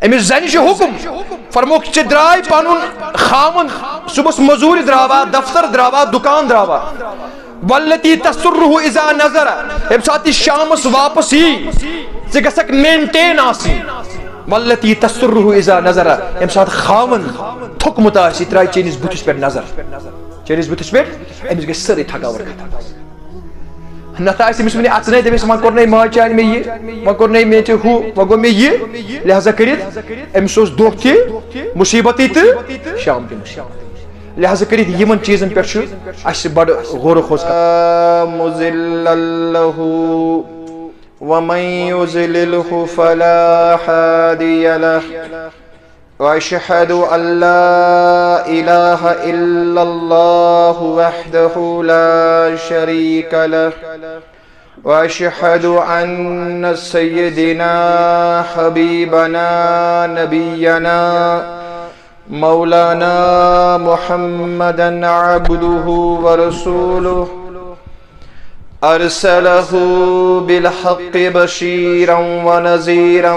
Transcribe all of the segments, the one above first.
امس زنہِ چھُ حکم فرموک ژٕ درٛاے پنُن خاوند صبحس مزوٗرِ درٛاوا دفتر درٛاوا دُکان درٛاوا والتی تسرہ اذا نظر ییٚمہِ ساتہٕ یہِ شامس واپس یی ژٕ گژھکھ مینٹین آسٕنۍ والتی تسرہ اذا نظر ییٚمہِ ساتہٕ خاوند تھوٚکمُت آسہِ یہِ ترٛایہِ چٲنِس بُتھِس پٮ۪ٹھ نظر چٲنِس بُتھِس پٮ۪ٹھ أمِس گژھِ سٲرٕے تھکاوٹ ختم نتہٕ آسہِ أمِس وُنہِ اژنَے دٔپِس وۄنۍ کوٚرنَے ماجہِ چانہِ مےٚ یہِ وۄنۍ کوٚرنَے مےٚ تہِ ہُہ وۄنۍ گوٚو مےٚ یہِ لہذا کٔرِتھ أمِس اوس دۄہ تہِ مُصیبتٕے تہٕ شام تہِ مُصیبت لہذا کٔرِتھ یِمن چیٖزن پٮ۪ٹھ چھُ اَسہِ بڑٕ غور و خوض ومن يضلله فلا هادي له وأشهد أن لا إله إلا الله وحده لا شريك له وأشهد أن سيدنا حبيبنا نبينا مولانا محمدا عبده ورسوله أرسله بالحق بشيرا ونذيرا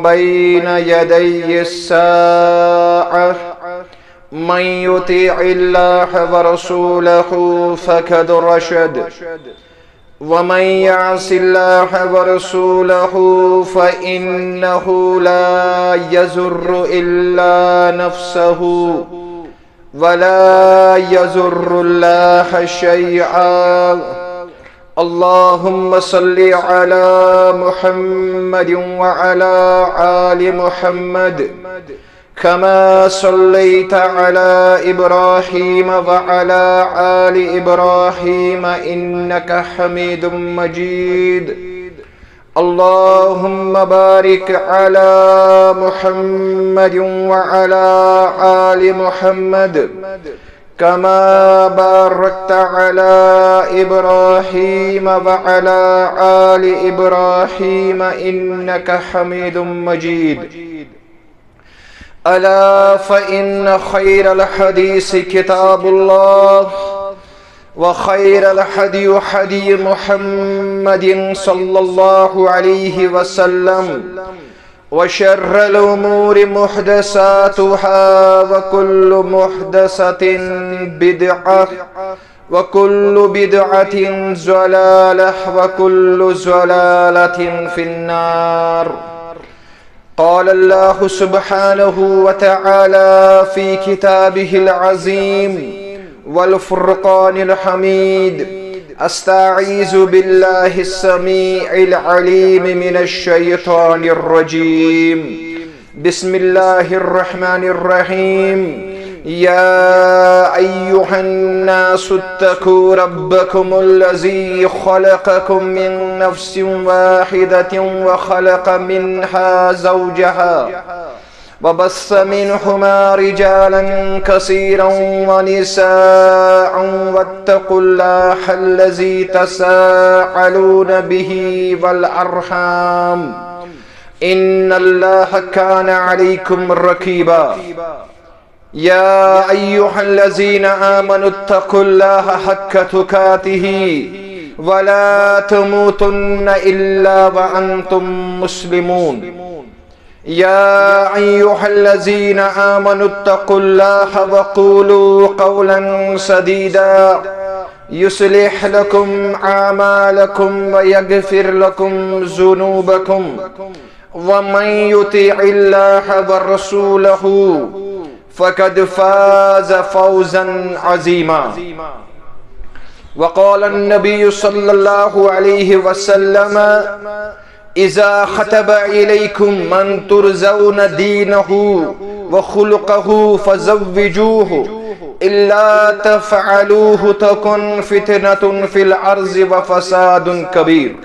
بين يدي الساعة من يطيع الله ورسوله فقد رشد ومن يعص الله ورسوله فإنه لا يضر إلا نفسه ولا يضر الله شيئا اللهم صل على محمد وعلى آل محمد كما صليت على إبراهيم وعلى آل إبراهيم إنك حميد مجيد اللهم بارك على محمد وعلى آل محمد كما باركت على إبراهيم وعلى آل إبراهيم إنك حميد مجيد ألا فإن خير الحديث كتاب الله وخير الهدي هدي محمد صلى الله عليه وسلم وشر الأمور محدثاتها وكل محدثة بدعة وكل بدعة ضلالة وكل ضلالة في النار قال الله سبحانه وتعالى في كتابه العظيم والفرقان الحميد أستعيذ بالله السميع العليم من الشيطان الرجيم بسم الله الرحمن الرحيم يا أيها الناس اتقوا ربكم الذي خلقكم من نفس واحدة وخلق منها زوجها وبث منهما رجالا كثيرا ونساء واتقوا الله الذي تساءلون به والأرحام إن الله كان عليكم رقيبا يا أيها الذين آمنوا اتقوا الله حق تقاته ولا تموتن إلا وأنتم مسلمون يا أيها الذين آمنوا اتقوا الله وقولوا قولا سديدا يصلح لكم أعمالكم ويغفر لكم ذنوبكم ومن يطع الله ورسوله فقد فاز فوزا عظيما وقال النبي صلى الله عليه وسلم إذا خطب إليكم من ترضون دينه وخلقه فزوجوه إلا تفعلوه تكن فتنة في الأرض وفساد كبير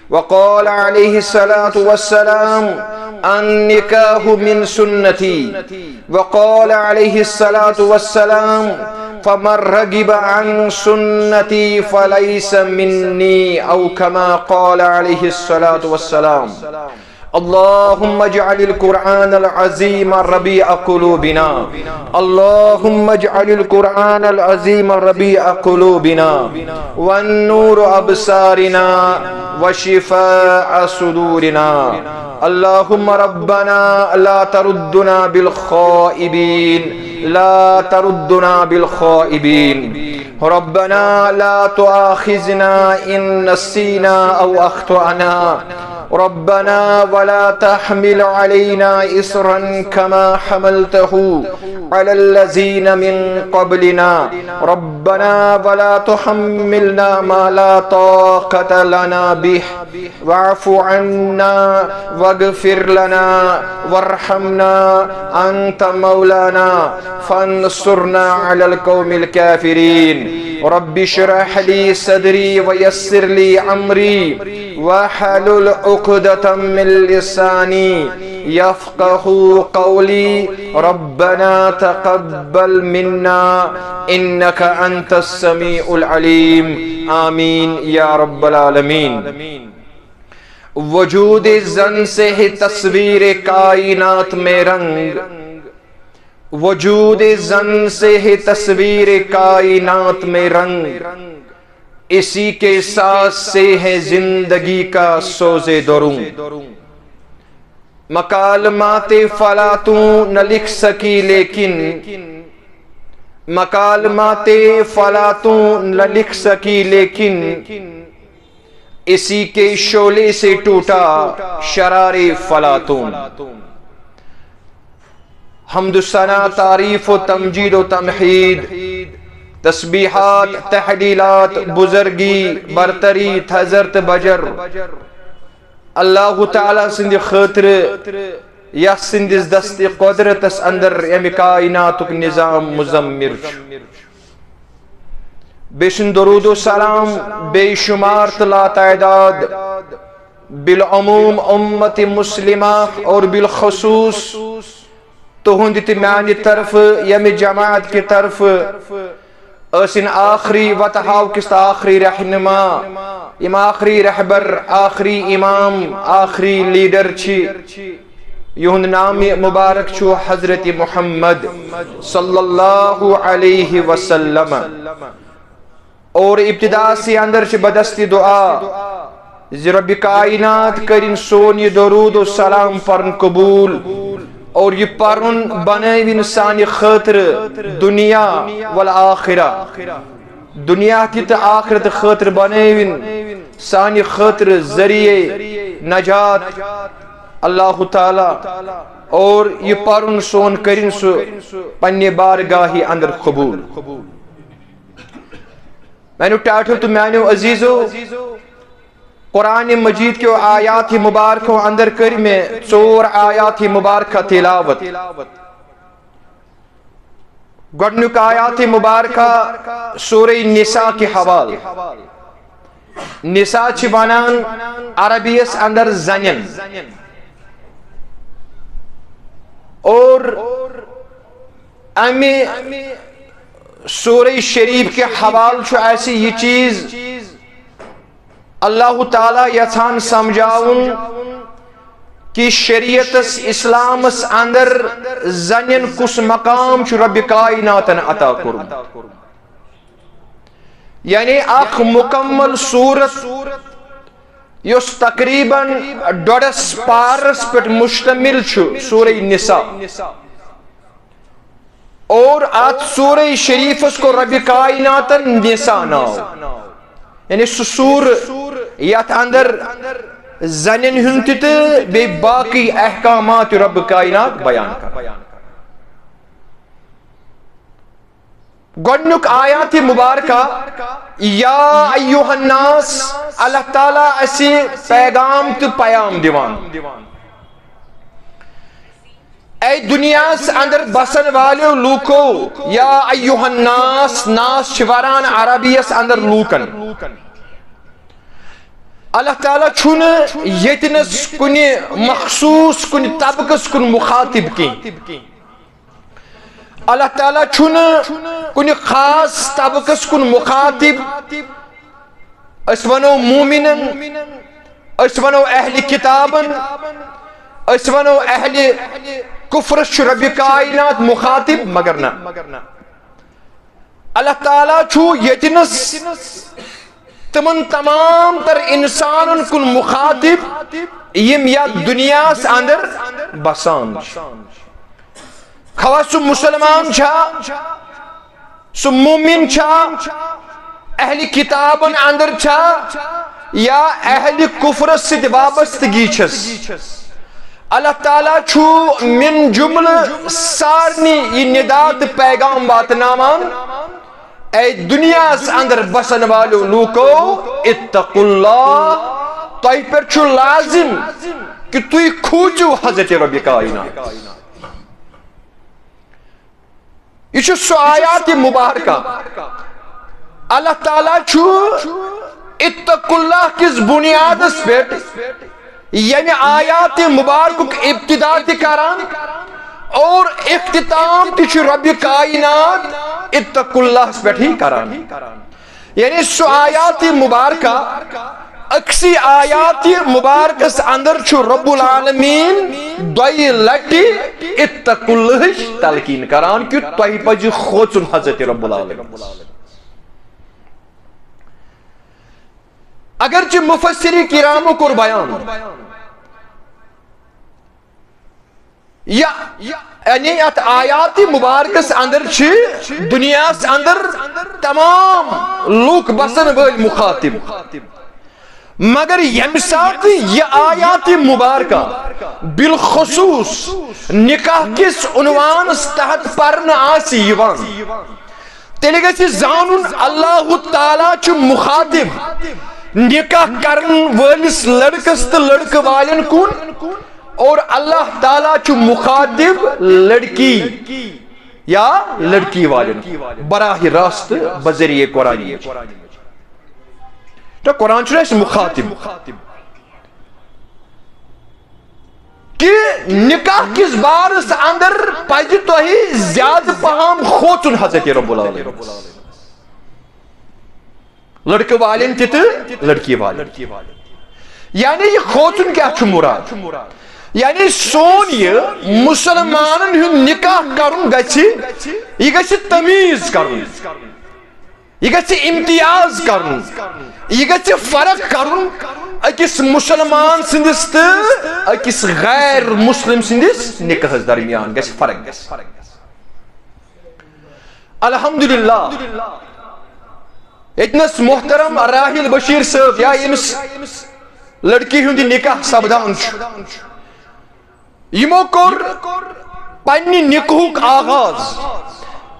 وقال عليه الصلاة والسلام النكاح من سنتي وقال عليه الصلاة والسلام فمن رغب عن سنتي فليس مني أو كما قال عليه الصلاة والسلام اللهم اجعل القرآن العظيم ربيع قلوبنا اللهم اجعل القرآن العظيم ربيع قلوبنا والنور أبصارنا وشفاء صدورنا اللهم ربنا لا تردنا بالخائبين لا تردنا بالخائبين ربنا لا تؤاخذنا إن نسينا أو أخطأنا ربنا ولا تحمل علينا إصرا كما حملته على الذين من قبلنا ربنا ولا تحملنا ما لا طاقة لنا به واعف عنا واغفر لنا وارحمنا أنت مولانا فانصرنا على القوم الكافرين رب اشرح لي صدري ويسر لي أمري واحلل عقدة من لساني يفقه قولي ربنا تقبل منا إنك أنت السميع العليم آمین یا رب العالمین۔ وجود زن سے ہے تصویر کائنات میں رنگ وجود زن سے ہے تصویر کائنات میں رنگ اسی کے ساتھ سے ہے زندگی کا سوز دروں مکالمات فلاطوں نہ لکھ سکی لیکن مکالمات فلاطوں نہ لکھ سکی لیکن اسی کے شعلے سے ٹوٹا شرار فلاطوں حمد و ثنا تعریف و تمجید و تمحید تسبیحات تحلیلات بزرگی برتری حضرت بجر اللہ تعالیٰ سند خاطر یا سندس دست قدرت اندر یم کائناتک نظام مزمر بے شن درود و سلام بے شمار لا تعداد بالعموم امت مسلمہ اور بالخصوص تہند تہ میانہ طرف یم جماعت کی طرف اسن آخری وتحاو کس آخری رہنما یم آخری رہبر آخری امام آخری لیڈر چھ یہند نام مبارک چھو حضرت محمد صلی اللہ علیہ وسلم اور ابتدا سے اندر چھ بدستی دعا رب کائنات کرن سون یہ درود و سلام فرن قبول اور یہ پرن بنائیوین سانی خاطر دنیا والآخرہ دنیا کی تا آخرت خاطر بنائیوین سانی خاطر ذریعے نجات اللہ تعالی اور یہ پرن سون کرن سو پنی بارگاہی اندر قبول میں نے ٹاٹھل تو میں نے عزیزو قرآن مجید کے آیات مبارکوں اندر کر میں 4 آیات مبارکہ تلاوت گوڑنک آیات مبارکہ سورہ نساء کی حوال نساء چھ ونان عربیس اندر زنن اور امی سورہ شریف کے حوال چھو ایسی یہ چیز اللہ تعالیٰ یژھان سمجھاؤن کہ شریعت اسلام اندر زنین کس مقام چھ رب کائناتن عطا کرن یعنی اخ مکمل صورت یس تقریباً 1.5 پارس پر مشتمل چھ سورہ نساء اور آت سورہ شریف اس کو رب کائناتن نساء ناو یعنی سور یات اندر زنین ہنتت بے باقی احکامات رب کائنات بیان کر گوڑنک آیات مبارکہ یا ایوہ الناس اللہ تعالیٰ ایسی پیغام تو پیام دیوان اے دنیا سے اندر بسن والے لوکو یا ایوہ الناس ناس شوران عربی سے اندر لوکن اللہ تعالیٰ چھن یتنس کنی مخصوص کنی طبقس کن مخاطب کی اللہ تعالیٰ چھن کنی خاص طبقس کن مخاطب اس ونو مومنن اس ونو اہل کتابن اس ونو اہل کفر چھ رب کائنات مخاطب مگر نہ اللہ تعالیٰ چھو یتنس تمن تمام تر انسان کن مخاطب یم یا دنیا اندر بسان خواہ سو مسلمان چھا سو مومن چھا اہل کتابن اندر چھا یا اہل کفر ست وابستگی چھس اللہ تعالیٰ چھو من جمل سارنی یہ ندات پیغام واتنامان اے دنیا اندر بسن والو لوکو اتقوا اللہ تُہۍ پر چھو لازم کہ تُہۍ کھوجو حضرت رب کائنات یہ چھو سو آیات مبارکہ اللہ تعالیٰ چھو اتقوا اللہ کس بنیاد اس پر یعنی آیات مبارک ابتدا کران اور اختتام تیچ رب کائنات اتقوا اللہ اس پر ہی کران یعنی سو آیات مبارکہ اکسی آیات مبارک اس اندر چھو رب العالمین دوئی لٹی اتقوا اللہ تلقین کران کیوں توہی پجی خوچن حضرت رب العالمین اگرچہ مفسری کرامو کر بیان یعنی ات آیات مبارکس اندر چھ دنیا اندر تمام لوک بسن ول مخاطب مگر یم ساتھ یہ آیات مبارکہ بالخصوص نکاح کس عنوان تحت پرنا آسی یوان تیلے گئی زانن اللہ تعالیٰ چھ مخاطب نکاح کرن ولس لڑکس تو لڑک والن کن اور اللہ تعالیٰ چھ مخاطب لڑکی یا لڑکی والن براہ راست بذریعہ قرآن تو قرآن چھو ہے مخاطب کہ نکاح کس بار اس اندر پاجی تو ہی زیادہ پہم خوچن حضرت رب العالمین لڑکے والن تیت لڑکی والن یعنی یہ خوچن کیا چھو مراد یعنی سون یہ مسلمانن ہن نکاح کرن گچھی یہ گچھی تمیز کرن یہ گچھی امتیاز کرن یہ گچھی فرق کرن اکس مسلمان سندس تو اکس غیر مسلم سندس نکاح درمیان گچھی فرق الحمدللہ اتنس محترم راحل بشیر صاحب یا امس لڑکی ہندی نکاح سبدان یمو کور پنی نکاحک آغاز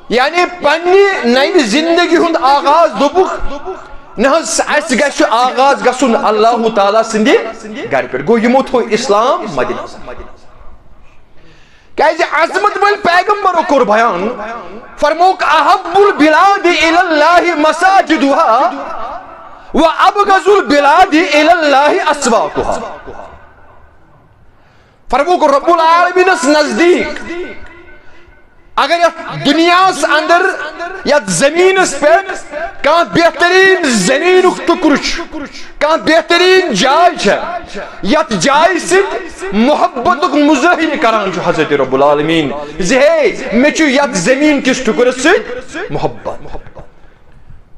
یعنی پنی نئی زندگی ہند آغاز دوبک نہز اس گش آغاز گسن اللہ تعالیٰ سندی گھر پر گو یمو تھو اسلام مدینہ کیسے عظمت ول پیغمبر کور بیان فرموک احب البلاد الى اللہ مساجدها وابغض البلاد الى اللہ اسواقها فرموک رب العالمین اس نزدیک اگر دنیا اندر یا زمین اس پر کہاں بہترین زمین ٹکرچ کہاں بہترین جائے چھے یا جائے سے محبت مظاہر کران جو حضرت رب العالمین زہے میں چھو یا زمین کس ٹکر سے محبت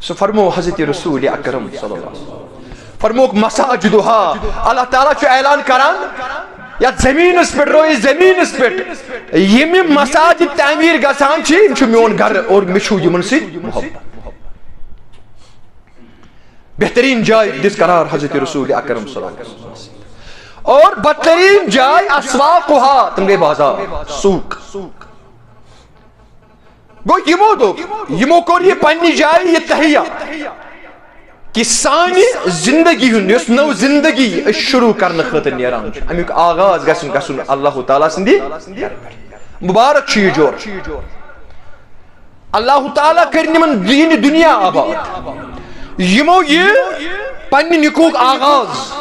سو فرمو حضرت رسول اکرم صلی اللہ علیہ وسلم فرموک مساجدها اللہ تعالیٰ چھو اعلان کران یا زمین اس پر روئی زمین اس پر یہ مساجد تعمیر گسان چھ چھو میون گھر اور مشو یمن سے محبت بہترین جائے دس قرار حضرت رسول اکرم صلی اللہ علیہ وسلم اور بدترین جائے اسواقها تم گئے بازار سوق گو یمو دو یمو کور یہ پنی جائے یہ تحیہ کہ سانی زندگی ہن اس نو زندگی شروع کرنے خاطر نیران امیک آغاز گسن اللہ تعالیٰ سندی مبارک چھ جور اللہ تعالیٰ کرن من دین دنیا آباد یمو یہ پنی نکوک آغاز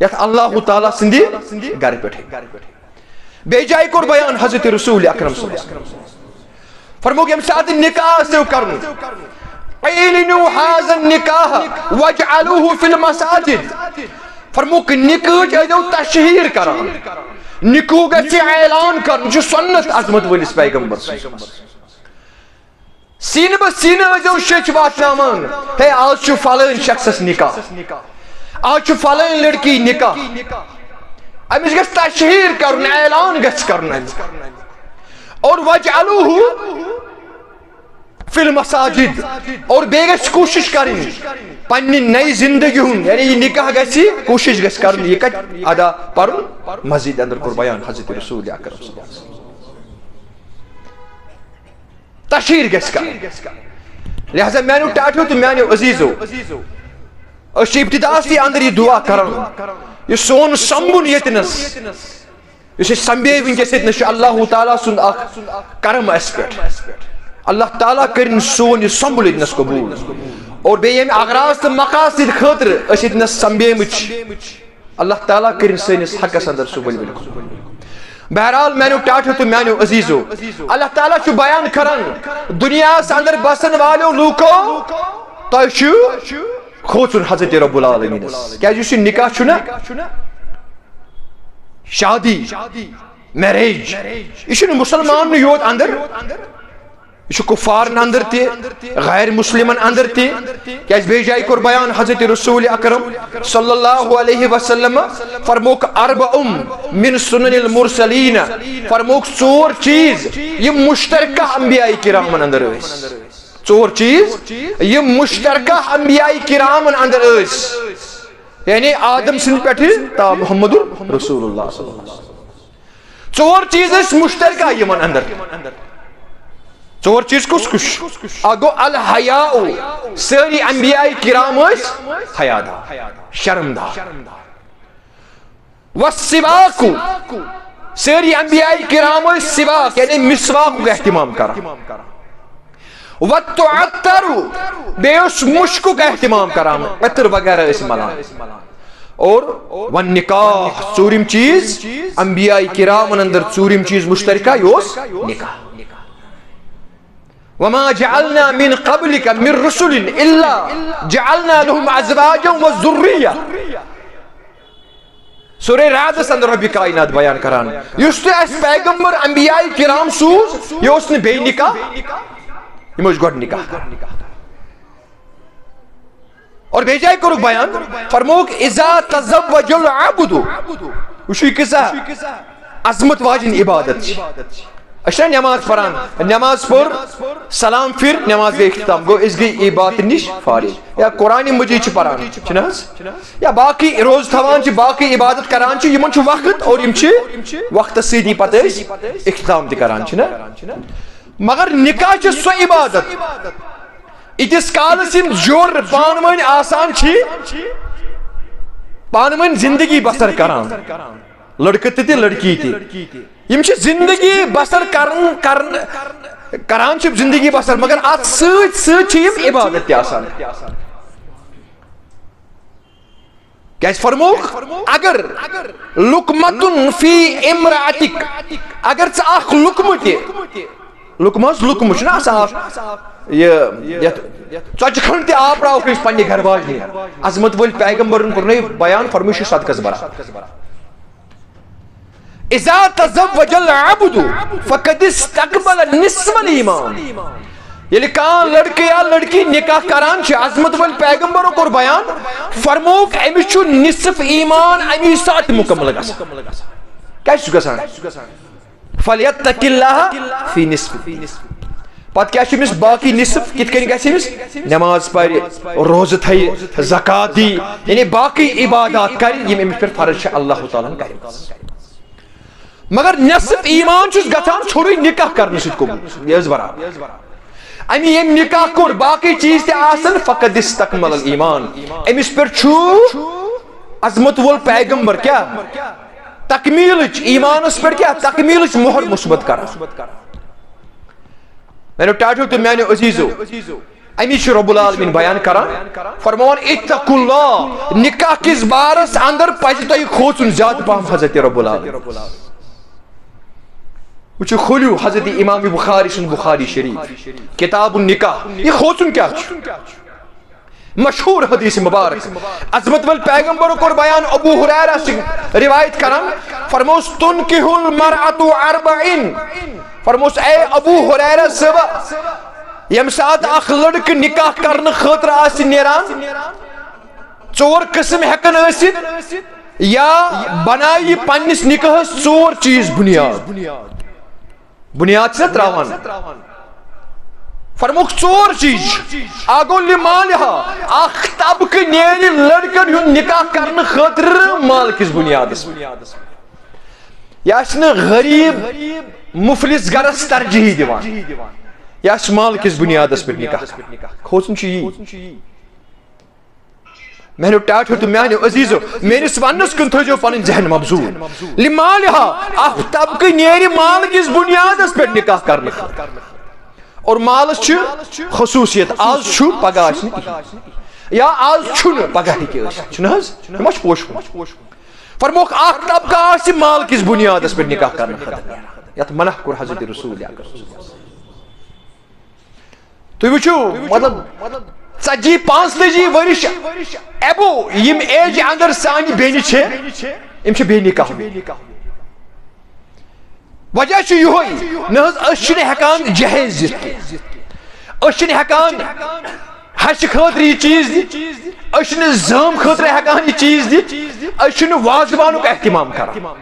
یت اللہ تعالیٰ سندی گھر پہ بے جائے کور بیان حضرت رسول اکرم صلی اللہ علیہ وسلم فرمو کہ ہم ساتھ نکاح سے کرن اعلنوا هذا النکاح واجعلوه في المساجد فرموک نکاح ایدو تشہیر کران نکو گژھِ اعلان کرن چھُ سنت عظمت وٲلِس پیغمبر سینہ بہ سینہ ایدو شیچ واتناوان ہے آز چھُ فلٲنۍ شخصس نکاح آج چھُ فلٲنۍ لڑکی نکاح امس گژھِ تشہیر کرن اعلان گژھِ کرن اور وجعلوہ فی المساجد اور بیٚیہِ گژھِ کوٗشش کرٕنۍ پننہِ نئی زندگی ہُنٛد یعنی یہ نکاح گژھِ کوٗشش گژھِ کرُن یہ کتہِ ادا پرُن مسجد اندر کوٚر بیان حضرت رسول اکرم صلی اللہ علیہ وسلم تشہیر گژھِ کرٕنۍ لہذا میانیو ٹاٹھیو تہٕ میانیو عزیزو أسۍ چھِ ابتداءسٕے اندر یہ دعا کران یہ سون سمبُن ییٚتنس یُس أسۍ سمبے ونکیٚس ییٚتنس چھُ اللہ تعالیٰ سُنٛد اکھ کرم اسہِ پٮ۪ٹھ اللہ تعالیٰ کرن سون یہ سمبل ییٚتنس قبول اور بیٚیہِ ییٚمہِ اغراض تہٕ مقاصد خٲطرٕ أسۍ ییٚتنس سمبیمٕتۍ اللہ تعالیٰ کرن سٲنِس حقس اندر سُہ ؤلۍ ؤلۍ بہرحال میانیو ٹاٹھیو تہٕ میانیو عزیزو اللہ تعالیٰ چھُ بیان کران دنیاہس اندر بسن والیو لوٗکو تۄہہِ چھُ کھوژُن حضرت رب العالمینس کیازِ یُس یہِ نکاح چھُ نا شادی میریج یہ چھُنہٕ مسلمانن یوت اندر یہ کفارن اندر تہِ غیر مسلمن اندر تہِ کیازِ بیٚیہِ جایہِ کوٚر بیان حضرت رسول اکرم صلی اللہ علیہ وسلم فرموک اربع من سنن المرسلین فرموک ژور چیز یم مشترکہ انبیاء کرامن اندر ٲسۍ ژور چیز یم مشترکہ انبیاء کرامن اندر ٲسۍ یعنی آدم سٕنٛدِ پٮ۪ٹھٕ تا محمد رسول اللہ صلی اللہ علیہ وسلم ژور چیز ٲسۍ مشترکہ یمن اندر ژور چیز کُس کُس اکھ گوٚو الحیاء سٲری انبیاء کرام ٲسۍ حیا دار شرم دار والسواک سٲری انبیاء کرام ٲسۍ سواک یعنی مسواکُک اہتمام کران والتعطر بیٚیہِ اوس مُشکُک اہتمام کران عطر وغیرہ ٲسۍ ملان اور والنکاح ژوٗرِم چیز انبیاء کرامن اندر ژوٗرِم چیز مشترکہ یہِ اوس نکاح وما جعلنا من قبلك من رسل الا جعلنا لهم ازواجا وذرية سورہ رعدس اندر رب کائنات بیان کران یُس تہِ اسہِ پیغمبر انبیاء کرام سوٗز یہِ اوس نہٕ بیٚیہِ نکاح یِم ٲسۍ گۄڈٕ نکاح کران اور بیٚیہِ جایہِ کوٚرُکھ بیان فرموک اذا تزوج العبد وٕچھو یہِ کۭژاہ عظمت واجٮ۪ن عبادت چھِ أسۍ چھِنا نماز پران نماز پوٚر سلام پھر نماز گٔے اختتام گوٚو أسۍ گٔے عبادت نِش فارغ یا قرآنِ مجیٖد چھِ پران چھِنہٕ حظ یا باقٕے روزٕ تھاوان چھِ باقٕے عبادت کران چھِ یِمن چھُ وقت اور یِم چھِ وقتس سۭتی پتہٕ أسۍ اختتام تہِ کران چھِنہ مگر نکاح چھِ سۄ عبادت ییٖتِس کالس یِم جور پانہٕ ؤنۍ آسان چھِ پانہٕ ؤنۍ زندگی بسر کران لڑکہٕ تہِ تہٕ لڑکی تہِ یم چھِ زندگی بسر کران چھِ زندگی بسر مگر اتھ سۭتۍ سۭتۍ چھِ یم عبادت تہِ آسان کیازِ فرموک اگر لقمتن فی امرأتک اگر ژٕ اکھ لقمہٕ تہِ لقمہٕ حظ لقمہٕ چھُنہ آسان اکھ یہِ ژۄچہِ کھنٛڈ تہِ آب ترٛاوکھ أسۍ پننہِ گھرٕ واجنہِ عظمت وٲلۍ پیغمبرن کوٚرنَے بیان فرموو یہِ چھُ صدقس برابر اذا تزوج العبد فقد استقبل نصف الایمان ییٚلہِ کانٛہہ لڑکہٕ یا لڑکی نکاح کران چھِ عظمت وٲلۍ پیغمبرو کوٚر بیان فرمووُکھ أمِس چھُ نصف ایمان امی ساتہٕ مکمل گژھان کیٛازِ چھُ گژھان فلیتق اللہ فی نصف پتہٕ کیٛاہ چھُ أمِس باقٕے نصف کِتھ کٔنۍ گژھِ أمِس نماز پرِ روزٕ تھایہِ زکات دی یعنی باقٕے عبادات کرِ یِم أمِس پٮ۪ٹھ فرض چھِ اللہ تعالیٰ ہن کٔرمٕژ مگر نصف ایمان چھُس گژھان ژھوٚرُے نکاح کرنہٕ سۭتۍ قبوٗل یہِ ٲس برابر امی ییٚمۍ نکاح کوٚر باقٕے چیٖز تہِ آسن فقد استکمل الایمان أمِس پٮ۪ٹھ چھُ عظمت وول پیغمبر کیٛاہ تکمیٖلٕچ ایمانس پٮ۪ٹھ کیٛاہ تکمیٖلٕچ مۄہر مثبت کران میانیو ٹاٹھیو تہٕ میانیو عزیزو امی چھُ رب العالمین بیان کران فرماوان اتقوا اللہ نکاح کِس بارس اندر پزِ تۄہہِ کھوژُن زیادٕ پہم حضرت رب العالمین وٕچھِو کھوٗلِو حضرت امام بخاری سُنٛد بخاری شریف کتاب النکاح یہِ کھوژُن کیٛاہ چھُ مشہور حدیث مبارک عظمت ول پیغمبر کور بیان ابو ہریرہ سے روایت کران فرموس تنکح المرأة اربعین فرموس اے ابو ہریرہ صاحب یم سات اخ لڑکہ نکاح کرنے خاطر آس نیران 4 قسم ہیکن ٲسِتھ یا بنائی پننس نکاحس 4 چیز بنیاد سے تراوان فرموک 4 چیز آگو لمالها اخ طبقہ نیری لڑکن ہن نکاح کرنے خاطر مال کس بنیاد یا غریب مفلس گرس ترجیح دیوان یا مال کس بنیاد پر نکاح کھوچن چی میں نے ٹاٹ تو میانے عزیزو میری سوانس کن تھو جو پن ذہن مبزور لمالها اخ طبقہ نیری مال کس بنیاد پر نکاح کرنے اور مالس چھ خصوصیت آز چھو پگہ یا آز چھن پگہ چھنہز مش پوش فرموک اخ طبقہ آس مال کس بنیاد پر نکاح کرنے یت منع کور حضرت رسول تو وچھو مطلب 45 ورش ابو یم ایج اندر سانی بینی چھے ام چھے بے نکاح وجہ چھو یہوئی نہز اشن ہیکان جہیز اشن ہیکان حش خاطر یہ چیز دی اشن زام خاطر ہیکان یہ چیز دی اشن واضبانو کا اہتمام کرا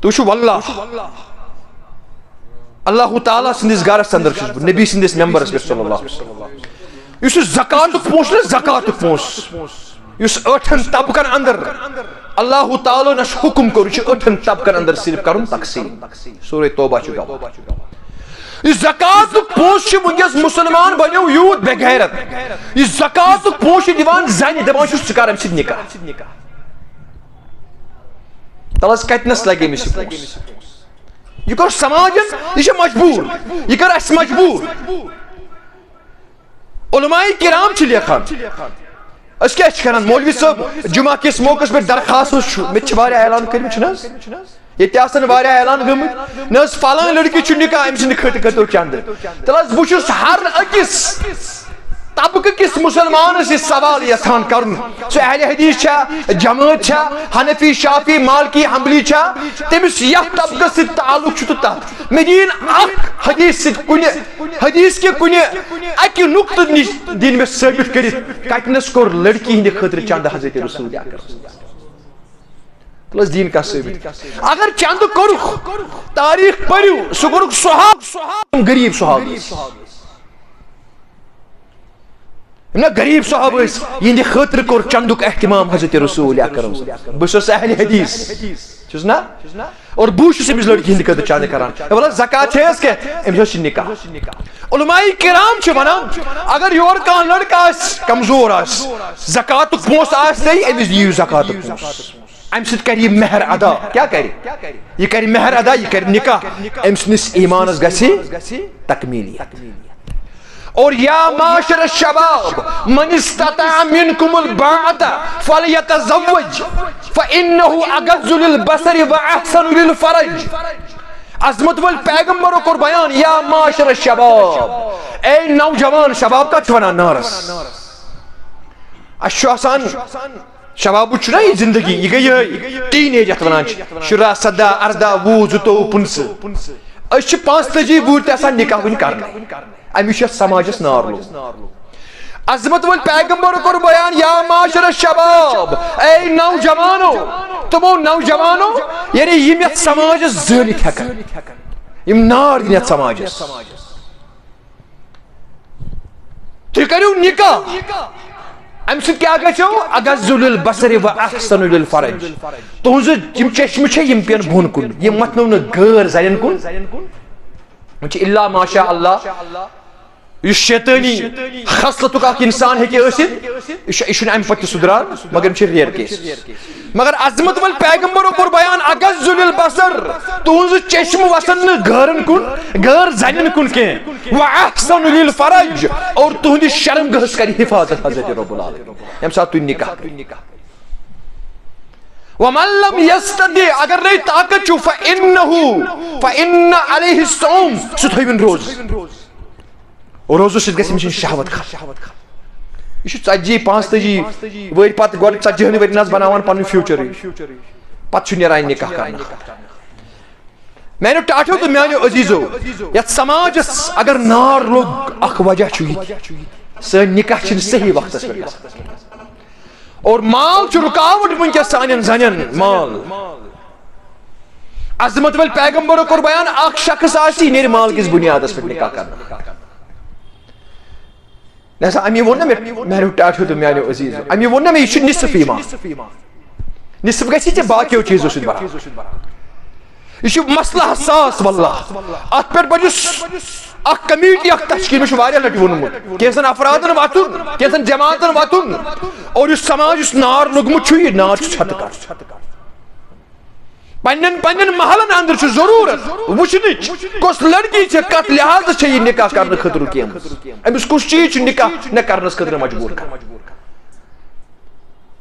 تو چھو واللہ اللہ تعالیٰ سندس گارس اندر چھس نبی سندس ممبرس صلی اللہ علیہ وسلم یس زکات پونس نہ زکات پونس یس 8 طبقن اندر اللہ تعالیٰ نش حکم کور 8 طبقن اندر صرف کرن تقسیم سورہ توبہ چھ گو یہ زکات پونس چھ ونگس مسلمان بنیو یوت بے غیرت یہ زکات پونس دیوان زانی دپان چھ ژٕ کر امہ سۭتۍ نکاح تلس کتنس لگے مس یہ کر سماجن یہ مجبور یہ کر اس مجبور علماء کرام چھ لیکھان اس کیا کران مولوی صاحب جمعہ کس موقع پر درخواست مت واریاہ اعلان کرم چھنس یہ تاسن واریاہ اعلان گمت نس فلان لڑکی چھ نکاح ام سند خط خطو چند تلس بوچھس ہر اکس طبقہ کس مسلمان سے سوال یسان کرن سو اہل حدیث چھا جماعت چھا حنفی شافی مالکی حنبلی چھا تمس یہ طبقہ سے تعلق چھو تحت مدین اخ حدیث سے حدیث کے کنے اکی نقطہ دین میں ثابت کرت کتنس کور لڑکی ہند خاطر چند حضرت رسول پلس دین کا ثابت اگر چند کرخ تاریخ پڑھو سو کرخ صحاب غریب صحاب نہ غریب صحاب یہ خاطر کور چندک اہتمام حضرت رسول اکرم بس اہل حدیث چھس نا اور بوش امس لڑکی ہند خاطر چند کران بولا زکات ہے اس کے امس نکاح علماء کرام چھ ونان اگر یور کان لڑکا کمزور آس زکات پونس آس تے امس دیو زکات پونس ام سۭتۍ کر یہ مہر ادا کیا کر یہ کر مہر ادا یہ کر نکاح امس نس ایمانس گژھِ تکمیلیت اور یا معاشر الشباب من استطاع منکم الباءۃ فلیتزوج فانه اغض للبصر واحسن للفرج عظمت ول پیغمبر کور بیان یا معاشر الشباب اے نوجوان شباب کا چھونا نارس اشواسان شباب چھنا یہ زندگی یہ گئی ٹین ایج ات ونان 17 17 18 20 22 اس 35 وُہر تہ آسان نکاح ون کرنا امس سماجس نار لوگ عظمت ول پیغمبر کور بیان یا معاشر الشباب اے نوجوانو تمو نوجوانو یعنی یم یت سماجس زٲلِتھ ہیکن یم نار دِن یت سماجس تُہۍ کٔرِو نکاح ام سۭتۍ کیٛاہ گژھیو اغض للبصر واحسن للفرج تُہنٛز یم چشمہٕ چھِ یم پٮ۪ن بۄن کُن یم متنو نہٕ غٲر زنٮ۪ن کُن وۄنۍ چھِ الا ماشاء اللہ یہ شیطانی خصلتک اخ انسان ہیکہ ٲسِتھ یہ چھُنہٕ امہِ پتہٕ تہِ سُدران مگر یم چھِ ریئر کیس مگر عظمت ول پیغمبرو کور بیان اغض للبصر تُہنٛز چشمہٕ وسن نہٕ غٲرن کُن غٲر زنٮ۪ن کُن کینٛہہ واحسن للفرج اور تُہنٛدِ شرم گاہس کرِ حفاظت حضرت رب العالمین ییٚمہِ ساتہٕ تُہۍ نکاح کٔرِو ومن لم يستطع اگر نہیں طاقت چھو فإن عليه الصوم سُہ تھٲوِن روزٕ اور روزو سۭتۍ گژھِ أمِس شہوت یہ 40-45 ور پتہ گۄڈٕ 40 ؤرۍ نس بناوان پنُن فیوچر پتہٕ چھُ نیران نکاح کرنہٕ میانیو ٹاٹھیو تو میانیو عزیزو یتھ سماجس اگر نار لوگ اخ وجہ چھُ یہِ سٲنۍ نکاح چھِنہٕ صحیح وقتس پٮ۪ٹھ گژھان اور مال چھُ رکاوٹ ونکیٚس سانٮ۪ن زنٮ۪ن مال عظمت ول پیغمبرو کوٚر بیان اکھ شخص آسہِ یہِ نیرِ مال کِس بنیادس پٮ۪ٹھ نکاح کرنہٕ لہذا امی ووٚن نا مےٚ میانیو ٹاٹھیو تو میانیو عزیزو امی ووٚن نا مےٚ یہِ چھُ نصف ایمان نصف گژھِ ژےٚ باقیو چیٖزو سۭتۍ برابر یہ مسئلہ حساس واللہ ات پہ بجس اخ کمیٹی اخ تشکیل میں واریاہ لٹہِ وونمت کینژن افرادن واتن کینژن جماعتن واتن اور اس سماج اس نار لوگمت چھُ یہ نار چھت کر پنن محلن اندر چھ ضرورت وچھنچ کس لڑکی چھ کت لحاظ چھ یہ نکاح کرنے خطر کی امس کس چیز چھ نکاح نہ کرنس خطر مجبور کر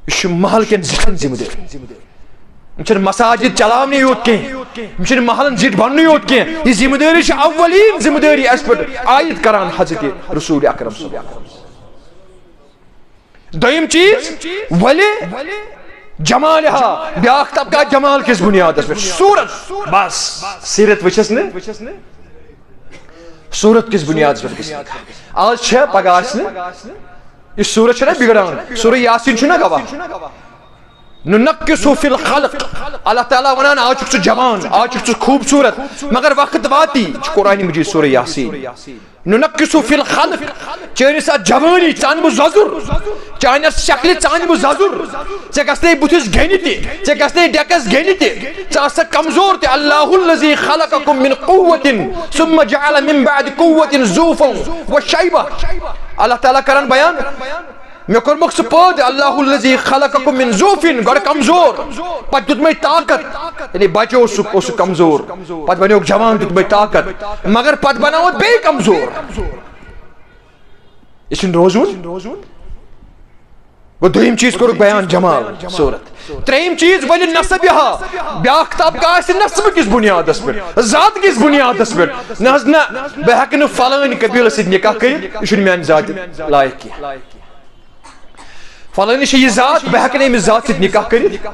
یہ محل کن ذمہ داری مساجد چلاونے یوت کی محلن زٹ بننے یوت کی یہ ذمہ داری اولین ذمہ داری اس پہ عائد کران حضرت رسول اکرم صلی اللہ علیہ وسلم دویم چیز ولی جمالها بیاکھ طبقہ جمال کس بنیاد پہ صورت بس سیرت وچھس نے صورت کس بنیاد پہ آج چھ پگہ یہ صورت چھ نا بگڑان سورہ یاسین چھ نا گواہ ننقص فی الخلق اللہ تعالیٰ ونان آج چھ جوان آج چھ خوبصورت مگر وقت واتی قرآن مجید سورہ یاسین ننقص فی الخلق چانس جوانی چان بہ ززر چانس شکل چان بہ ززر ژے گژھنے بتھس گھنہ تہ ژے گژھنے ڈیکس گھنہ تہ ژٕ آسکھ کمزور تہ اللہ الذی خلقکم من قوة ثم جعل من بعد قوة ضعفا وشیبہ اللہ تعالیٰ کران بیان میں کورمک سہ پٲدٕ اللہ الذی خلقکم من ضعف گۄڈٕ کمزور پتہٕ دیُتمے طاقت یعنی بچہ اوس کمزور پتہٕ بنیوک جوان دیُتمے طاقت مگر پتہٕ بناوت بیٚیہِ کمزور یہ چھُنہٕ روزُن گوٚو دوٚیِم چیٖز کوٚرُکھ بیان جمال صورت ترٛیٚیِم چیٖز ؤلہِ نسبِہا بیٛاکھ طبقہٕ آسہِ نسبہٕ کِس بُنیادس پٮ۪ٹھ ذات کِس بُنیادس پٮ۪ٹھ نہ حظ نہ بہٕ ہٮ۪کہٕ نہٕ فلٲنۍ قبیٖلس سۭتۍ نکاح کٔرِتھ یہِ چھُنہٕ میانہِ ذاتہِ لایق کینٛہہ فلانی یہ ذات بہ ہیکہ امس ذات ست نکاح کرت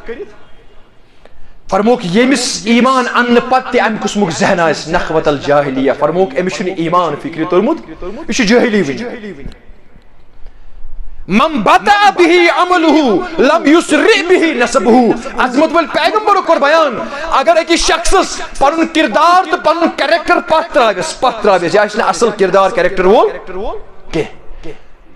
فرموک یمس ایمان ان پتہ ام قسمک ذہن آس نخوت الجاہلیہ فرموک امس چھُنہٕ ایمان فکر تورمت یہ چھُ جاہلی ون من بطع به عمله لم يسرع به نسبه عظمت ول پیغمبر کور بیان اگر اکس شخصس پنن کردار تو پنن کریکٹر پتھ تراویس یہ آسہِ نہٕ اصل کردار کریکٹر وول کینٛہہ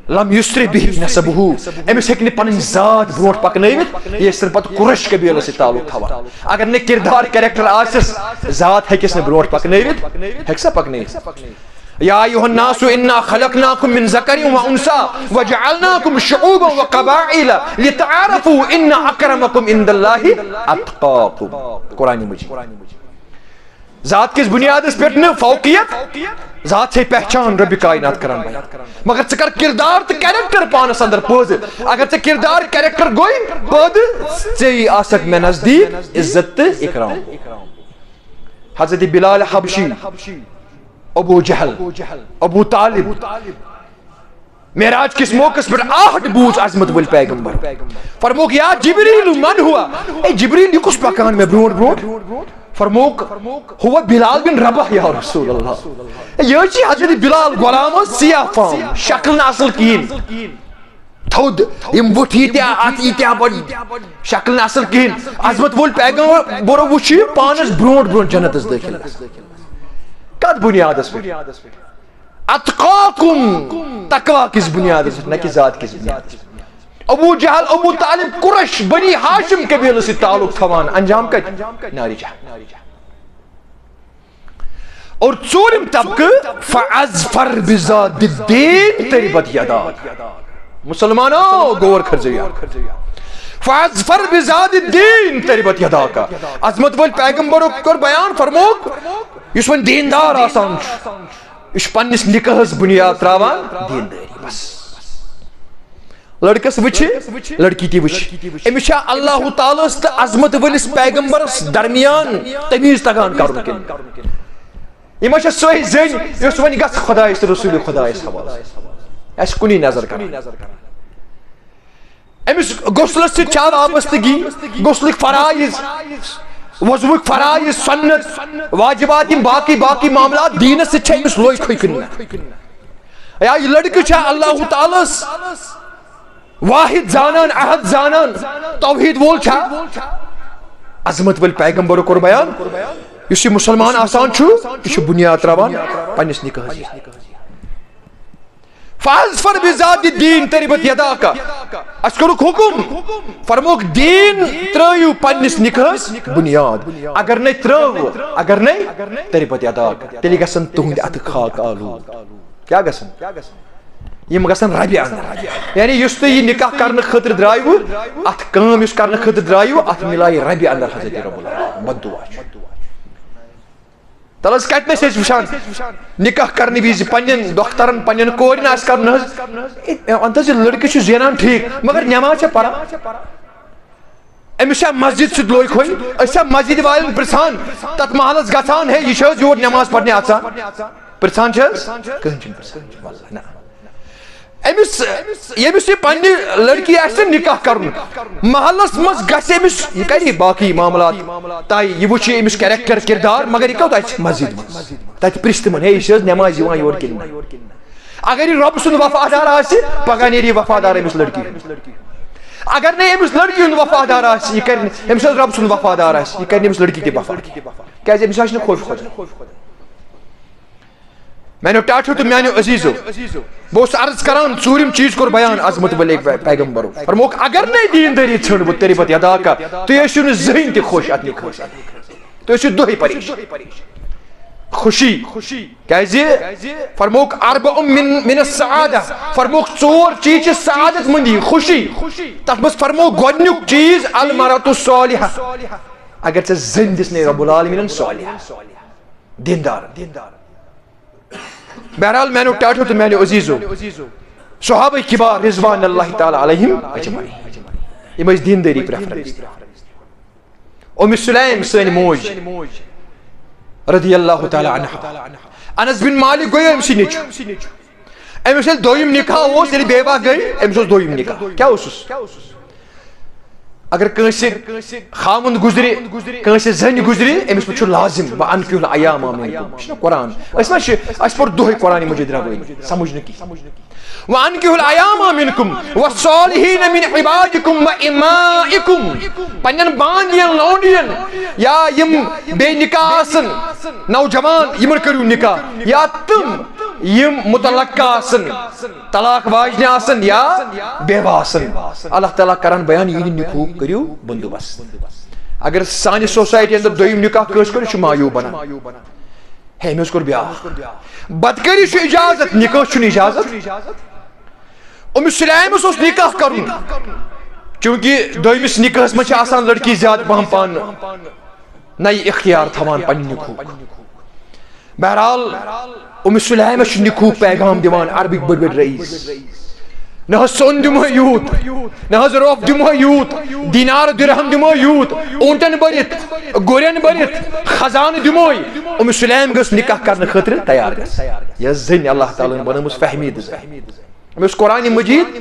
لم یسر به نسبه امس ہیکہ نہٕ پنن ذات برونٹ پکنٲوِتھ یہ صرف پتہ قریش قبیلس سۭتۍ تعلق تھاوان اگر نہٕ کردار کریکٹر آسس ذات ہیکس نہٕ برونٹ پکنٲوِتھ ہیکہِ سا پکنٲوِتھ یا ایھا الناس انا خلقناکم من ذکر و انثى وجعلناکم شعوبا وقبائل لتعارفوا ان اکرمکم عند اللہ اتقاکم قرآن مجید ذات کس بنیادس پہ فوقیت ذات سے پہچان رب کائنات کران بیان مگر ژٕ کر کردار تو کیریکٹر پانس اندر پٲدٕ اگر ژےٚ کردار کیریکٹر گوٚے پٲدٕ ژےٚ آسکھ مےٚ نزدیٖک عزت تہٕ اکرام حضرت بلال حبشی ابو جہل ابو طالب معراج کس موقع پر آہٹ بوز عظمت ول پیغمبر فرموک یا جبریل من ہوا اے جبریل یہ کس پکان میں برونٹ برونٹ فرموک ہوا بلال بن رباح یا رسول اللہ یہ چی حضرت بلال غلام سیاہ فام شکل نہ اصل کہین تھود یم وٹھی تیا آتی تیا بڑی شکل نہ اصل کہین عظمت ول پیغمبر برو وچھی پانس برونٹ برونٹ جنت اس داخل کت بنیادس پہ اتقاکم تقوی کس بنیادس پہ نہ کہ ذات کس بنیادس پہ ابو جہل ابو طالب قریش بنی ہاشم قبیلہ سے تعلق تھوان انجام کت ناری جہنم اور ژوٗرِم طبقہ فاظفر بذات الدین تربت یداک مسلمانو غور کھرزیو فاظفر بذات الدین تربت یداک عظمت ول پیغمبر کور بیان فرموک یس ون دیندار آسان یہ پنس نکاحس بنیاد تراوان دینداری بس لڑکس وچھ لڑکی تہ وچھ امس اللہ تعالیٰ تو عظمت ولس پیغمبرس درمیان تمیز تگان کرن کن یہ سوی زن اس ون گھ خدائس تو رسول خدائس حوالہ اس کنی نظر کر امس غسلس سے چھا وابستگی غسلک فرائض وضوک فرائض سنت واجبات باقی معاملات دینس سے امس لوئی کھوئی کن یا یہ لڑکی چھا اللہ تعالیٰ واحد زانان احد زانان توحید وول چھا عظمت ول پیغمبر کور بیان اس مسلمان آسان چھو یہ بنیاد تراوان پنس نکاح فاظفر بذات الدین تربت یداک اس کرک حکم فرموک دین ترایو پنس نکاح بنیاد اگر نہیں ترو اگر نہیں تربت یداک تیلی گسن تہند ات خاک آلود کیا گسن یہ گسن ربی اندر یعنی اس یہ نکاح کرنے خاطر درائیو ات کام اس کرنے خاطر درائیو ات ملائی ربی اندر حضرت رب العالمین بد دعا تلس کتنے سے وشان نکاح کرنے بھی پنن دخترن پنن کورن آس کرن انت لڑکی چھ زینان ٹھیک مگر نماز چھ پڑھا امس مسجد سے لوئی کھوئی اسا مسجد والن پرسان تت محلس گژھان ہے یہ چھ یور نماز پڑھنے آسان پرسان چھ کہن چھ پرسان والله نا امس یہ پنہ لڑکی آسہ نکاح کرن محلس مز گژھِ امس یہ کری باقی معاملات تائی یہ وچھ امس کریکٹر کردار مگر یہ کوت آسہ مسجد مز تت پرست من ہے یہ نماز یوان یور کن اگر یہ رب سن وفادار آسہ پگہ نیری وفادار امس لڑکی اگر نہیں امس لڑکی ہند وفادار آسہ یہ کر امس رب سن وفادار آسہ یہ کر امس لڑکی تہ وفادار کیازِ امس آسہ خوف خدا میں نے ٹاٹھو تو میانو عزیزو بہت عرض کران ژوٗرِم چیز کور بیان عظمت ول پیغمبرو فرموک اگر نہیں دینداری ژھنڈ بہ تیری پتہ ادا کا تو ٲسِو نہٕ زٕہٕنۍ تہِ خۄش اتھ نکاح تُہۍ ٲسِو دۄہے پریشان خوشی کیازِ فرموک اربع من السعادہ فرموک ژور چیز چھِ سعادت مندی خوشی تتھ منٛز فرموک گۄڈنیُک چیز المرأة الصالحہ اگر ژےٚ زٔنۍ دِژنَے رب العالمیٖنن صالحہ دیندار بہرحال میں نے ٹاٹھو تو میانو عزیزو صحابہ کبار رضوان اللہ تعالی علیہم اجمعین یم ٲسۍ دیندٲری پریفرنس ام سلیم سٲنۍ موج رضی اللہ تعالی عنہا انس بن مالک گوٚو أمۍ سٕے نیٚچوٗ أمِس ییٚلہِ دوٚیِم نکاح اوس ییٚلہِ بیوا گٔے أمِس اوس دوٚیِم نکاح کیٛاہ اوسُس اگر کٲنٛسہِ خاوند گُزرِ کٲنٛسہِ زنہِ گُزرِ أمِس پٮ۪ٹھ چھُ لازم وَأَنكِحُوا الْأَيَامَ مِنكُم یہِ چھُنہ قرآن أسۍ ما چھِ اَسہِ پوٚر دۄہے قرآنِ مجیٖد رَوٲنی سمجھ نہٕ کِہیٖنۍ وَأَنكِحُوا الْأَيَامَ مِنكُم وَالصَّالِحِينَ مِنْ عِبَادِكُمْ وَإِمَائِكُم پنٛنٮ۪ن بانڈین لونڈین یا یم بے نکاح آسن نوجوان یمن کٔرِو نکاح یا تِم یم متلقہ آسن طلاق واجنہ آسن یا بیوہ آسن اللہ تعالیٰ کران بیان یہ نکاح کریو بندوبست اگر سانہ سوسائٹی اندر دویم نکاح کٲنٛسہِ کٔر یہِ چھُ مایوٗب بنان ہے أمِس کوٚر بیٛاکھ بدکٲری چھُ اجازت نکاح چھُنہٕ اجازت ام سلیمس اوس نکاح کرُن چونکہ دویمس نکاحس منٛز چھِ آسان لڑکی زیادٕ پہم پانہٕ نَیہِ اختیار تھاوان پننہِ نکاحُک بہرحال ام سلیمس چھُ نکاحُک پیغام دِوان عربٕکۍ بٔڑۍ بٔڑۍ رئیس نہ حظ سون دمو یوت نہ حظ روف دمو یوت دینار درہم دمو یوت اونٹن برت گورین برت خزانہ دمو ام سلیم گس نکاح کرنے خاطر تیار گس یہ زن اللہ تعالی بنمس فہمید امس قرآن مجید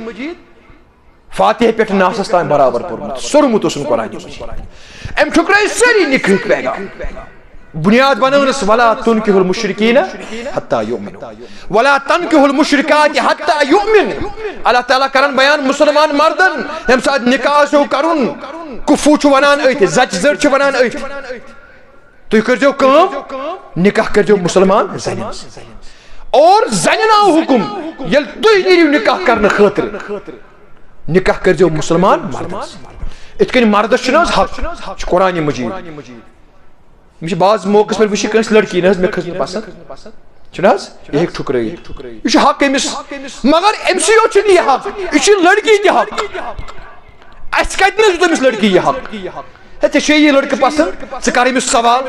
فاتحہ پٮ۪ٹھ ناسس تام برابر پوٚرمُت سورمُت اوسُن قرآن مجید ام ٹھُکرٲے سٲری نکاحٕکۍ پیغام بنیاد بنٲونس ولا تنکحوا المشرکین حتی یؤمنوا ولا تنکحوا المشرکات حتی یؤمن اللہ تعالیٰ کران بیان مسلمان مردن ییٚمہِ ساتہٕ نکاح آسیو کرُن کفو چھُ ونان أتھۍ زچہِ زٔر چھِ ونان أتھۍ تُہۍ کٔرزیو کٲم نکاح کٔرزیو مسلمان زنٮ۪ن اور زنٮ۪ن آو حکم ییٚلہِ تُہۍ نیٖرِو نکاح کرنہٕ خٲطرٕ نکاح کٔرزیو مسلمان مردس یِتھ کٔنۍ مردس چھُنہٕ حظ حق چھُ قرآن مجید مجھے بعض موقع پر وچھ کٲنٛسہِ لڑکی نہ حظ مےٚ کھٔژ نہٕ پسنٛد چھُنہٕ حظ یہِ ہیٚکہِ ٹھُکرٲیِتھ یہِ چھُ حق أمِس مگر أمسٕے یوت چھُنہٕ یہِ حق یہِ چھُ لڑکی تہِ حق اَسہِ کتہِ نہٕ دیُت أمِس لڑکی یہِ حق ہے ژےٚ چھے یہِ لڑکہٕ پسنٛد ژٕ کر أمِس سوال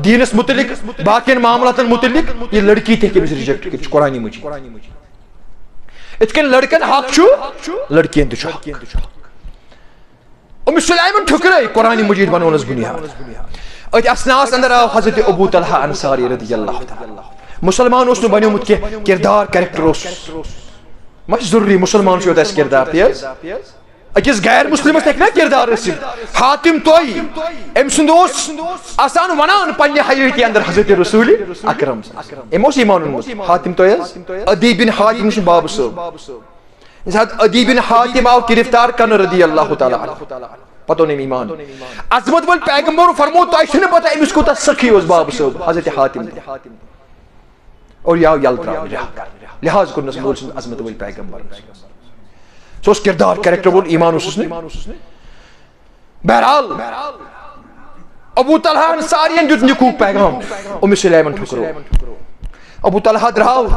دیٖنس متعلق باقین معاملاتن متعلق یہِ لڑکی تہِ ہیٚکہِ أمِس رِجیکٹ کٔرِتھ چھُ قرآن مجید یِتھ کٔنۍ لڑکن حق چھُ لڑکین تہِ چھُ حق ام سلیمن ٹھُکرٲے قرآن مجید بنونس بنیاد اتھ اسناس اندر آو حضرت ابو طلحہ انصاری رضی اللہ تعالی مسلمان اوس نہٕ بنیومُت کینٛہہ کردار کریکٹر اوس ما چھُ ضروٗری مسلمان چھُ یوت اسہِ کردار تہِ حظ اکس غیر مسلمس ہیکہ نا کردار ٲسِتھ حاتم توئی أمۍ سُنٛد اوس آسان ونان پننہِ حیٲتی اندر حضرت رسول اکرم أمۍ اوس ایمان اوٚنمُت حاتم توئی حظ عدی بن حاتم چھُ بابہٕ صٲب ساتہٕ عدی بن حاتم آو گرفتار کرنہٕ رضی اللہ تعالیٰ عنہ پتہ اوٚن أمۍ ایمان عظمت وول پیغمبر فرمو تۄہہِ چھُنہٕ پتہ أمِس کوٗتاہ سخی اوس بابہٕ صٲب حضرت حاتم اور یہ آو یلہٕ ترٛاونہٕ لحاظ کوٚرنس مول سُنٛد عظمت وول پیغمبر سُہ اوس کردار کریکٹر وول ایمان اوسُس نہٕ بہرحال ابو طلحہ انصارین دیُت نِکوٗک پیغام سلیمن ٹھُکرو ابو طلحہ درٛاو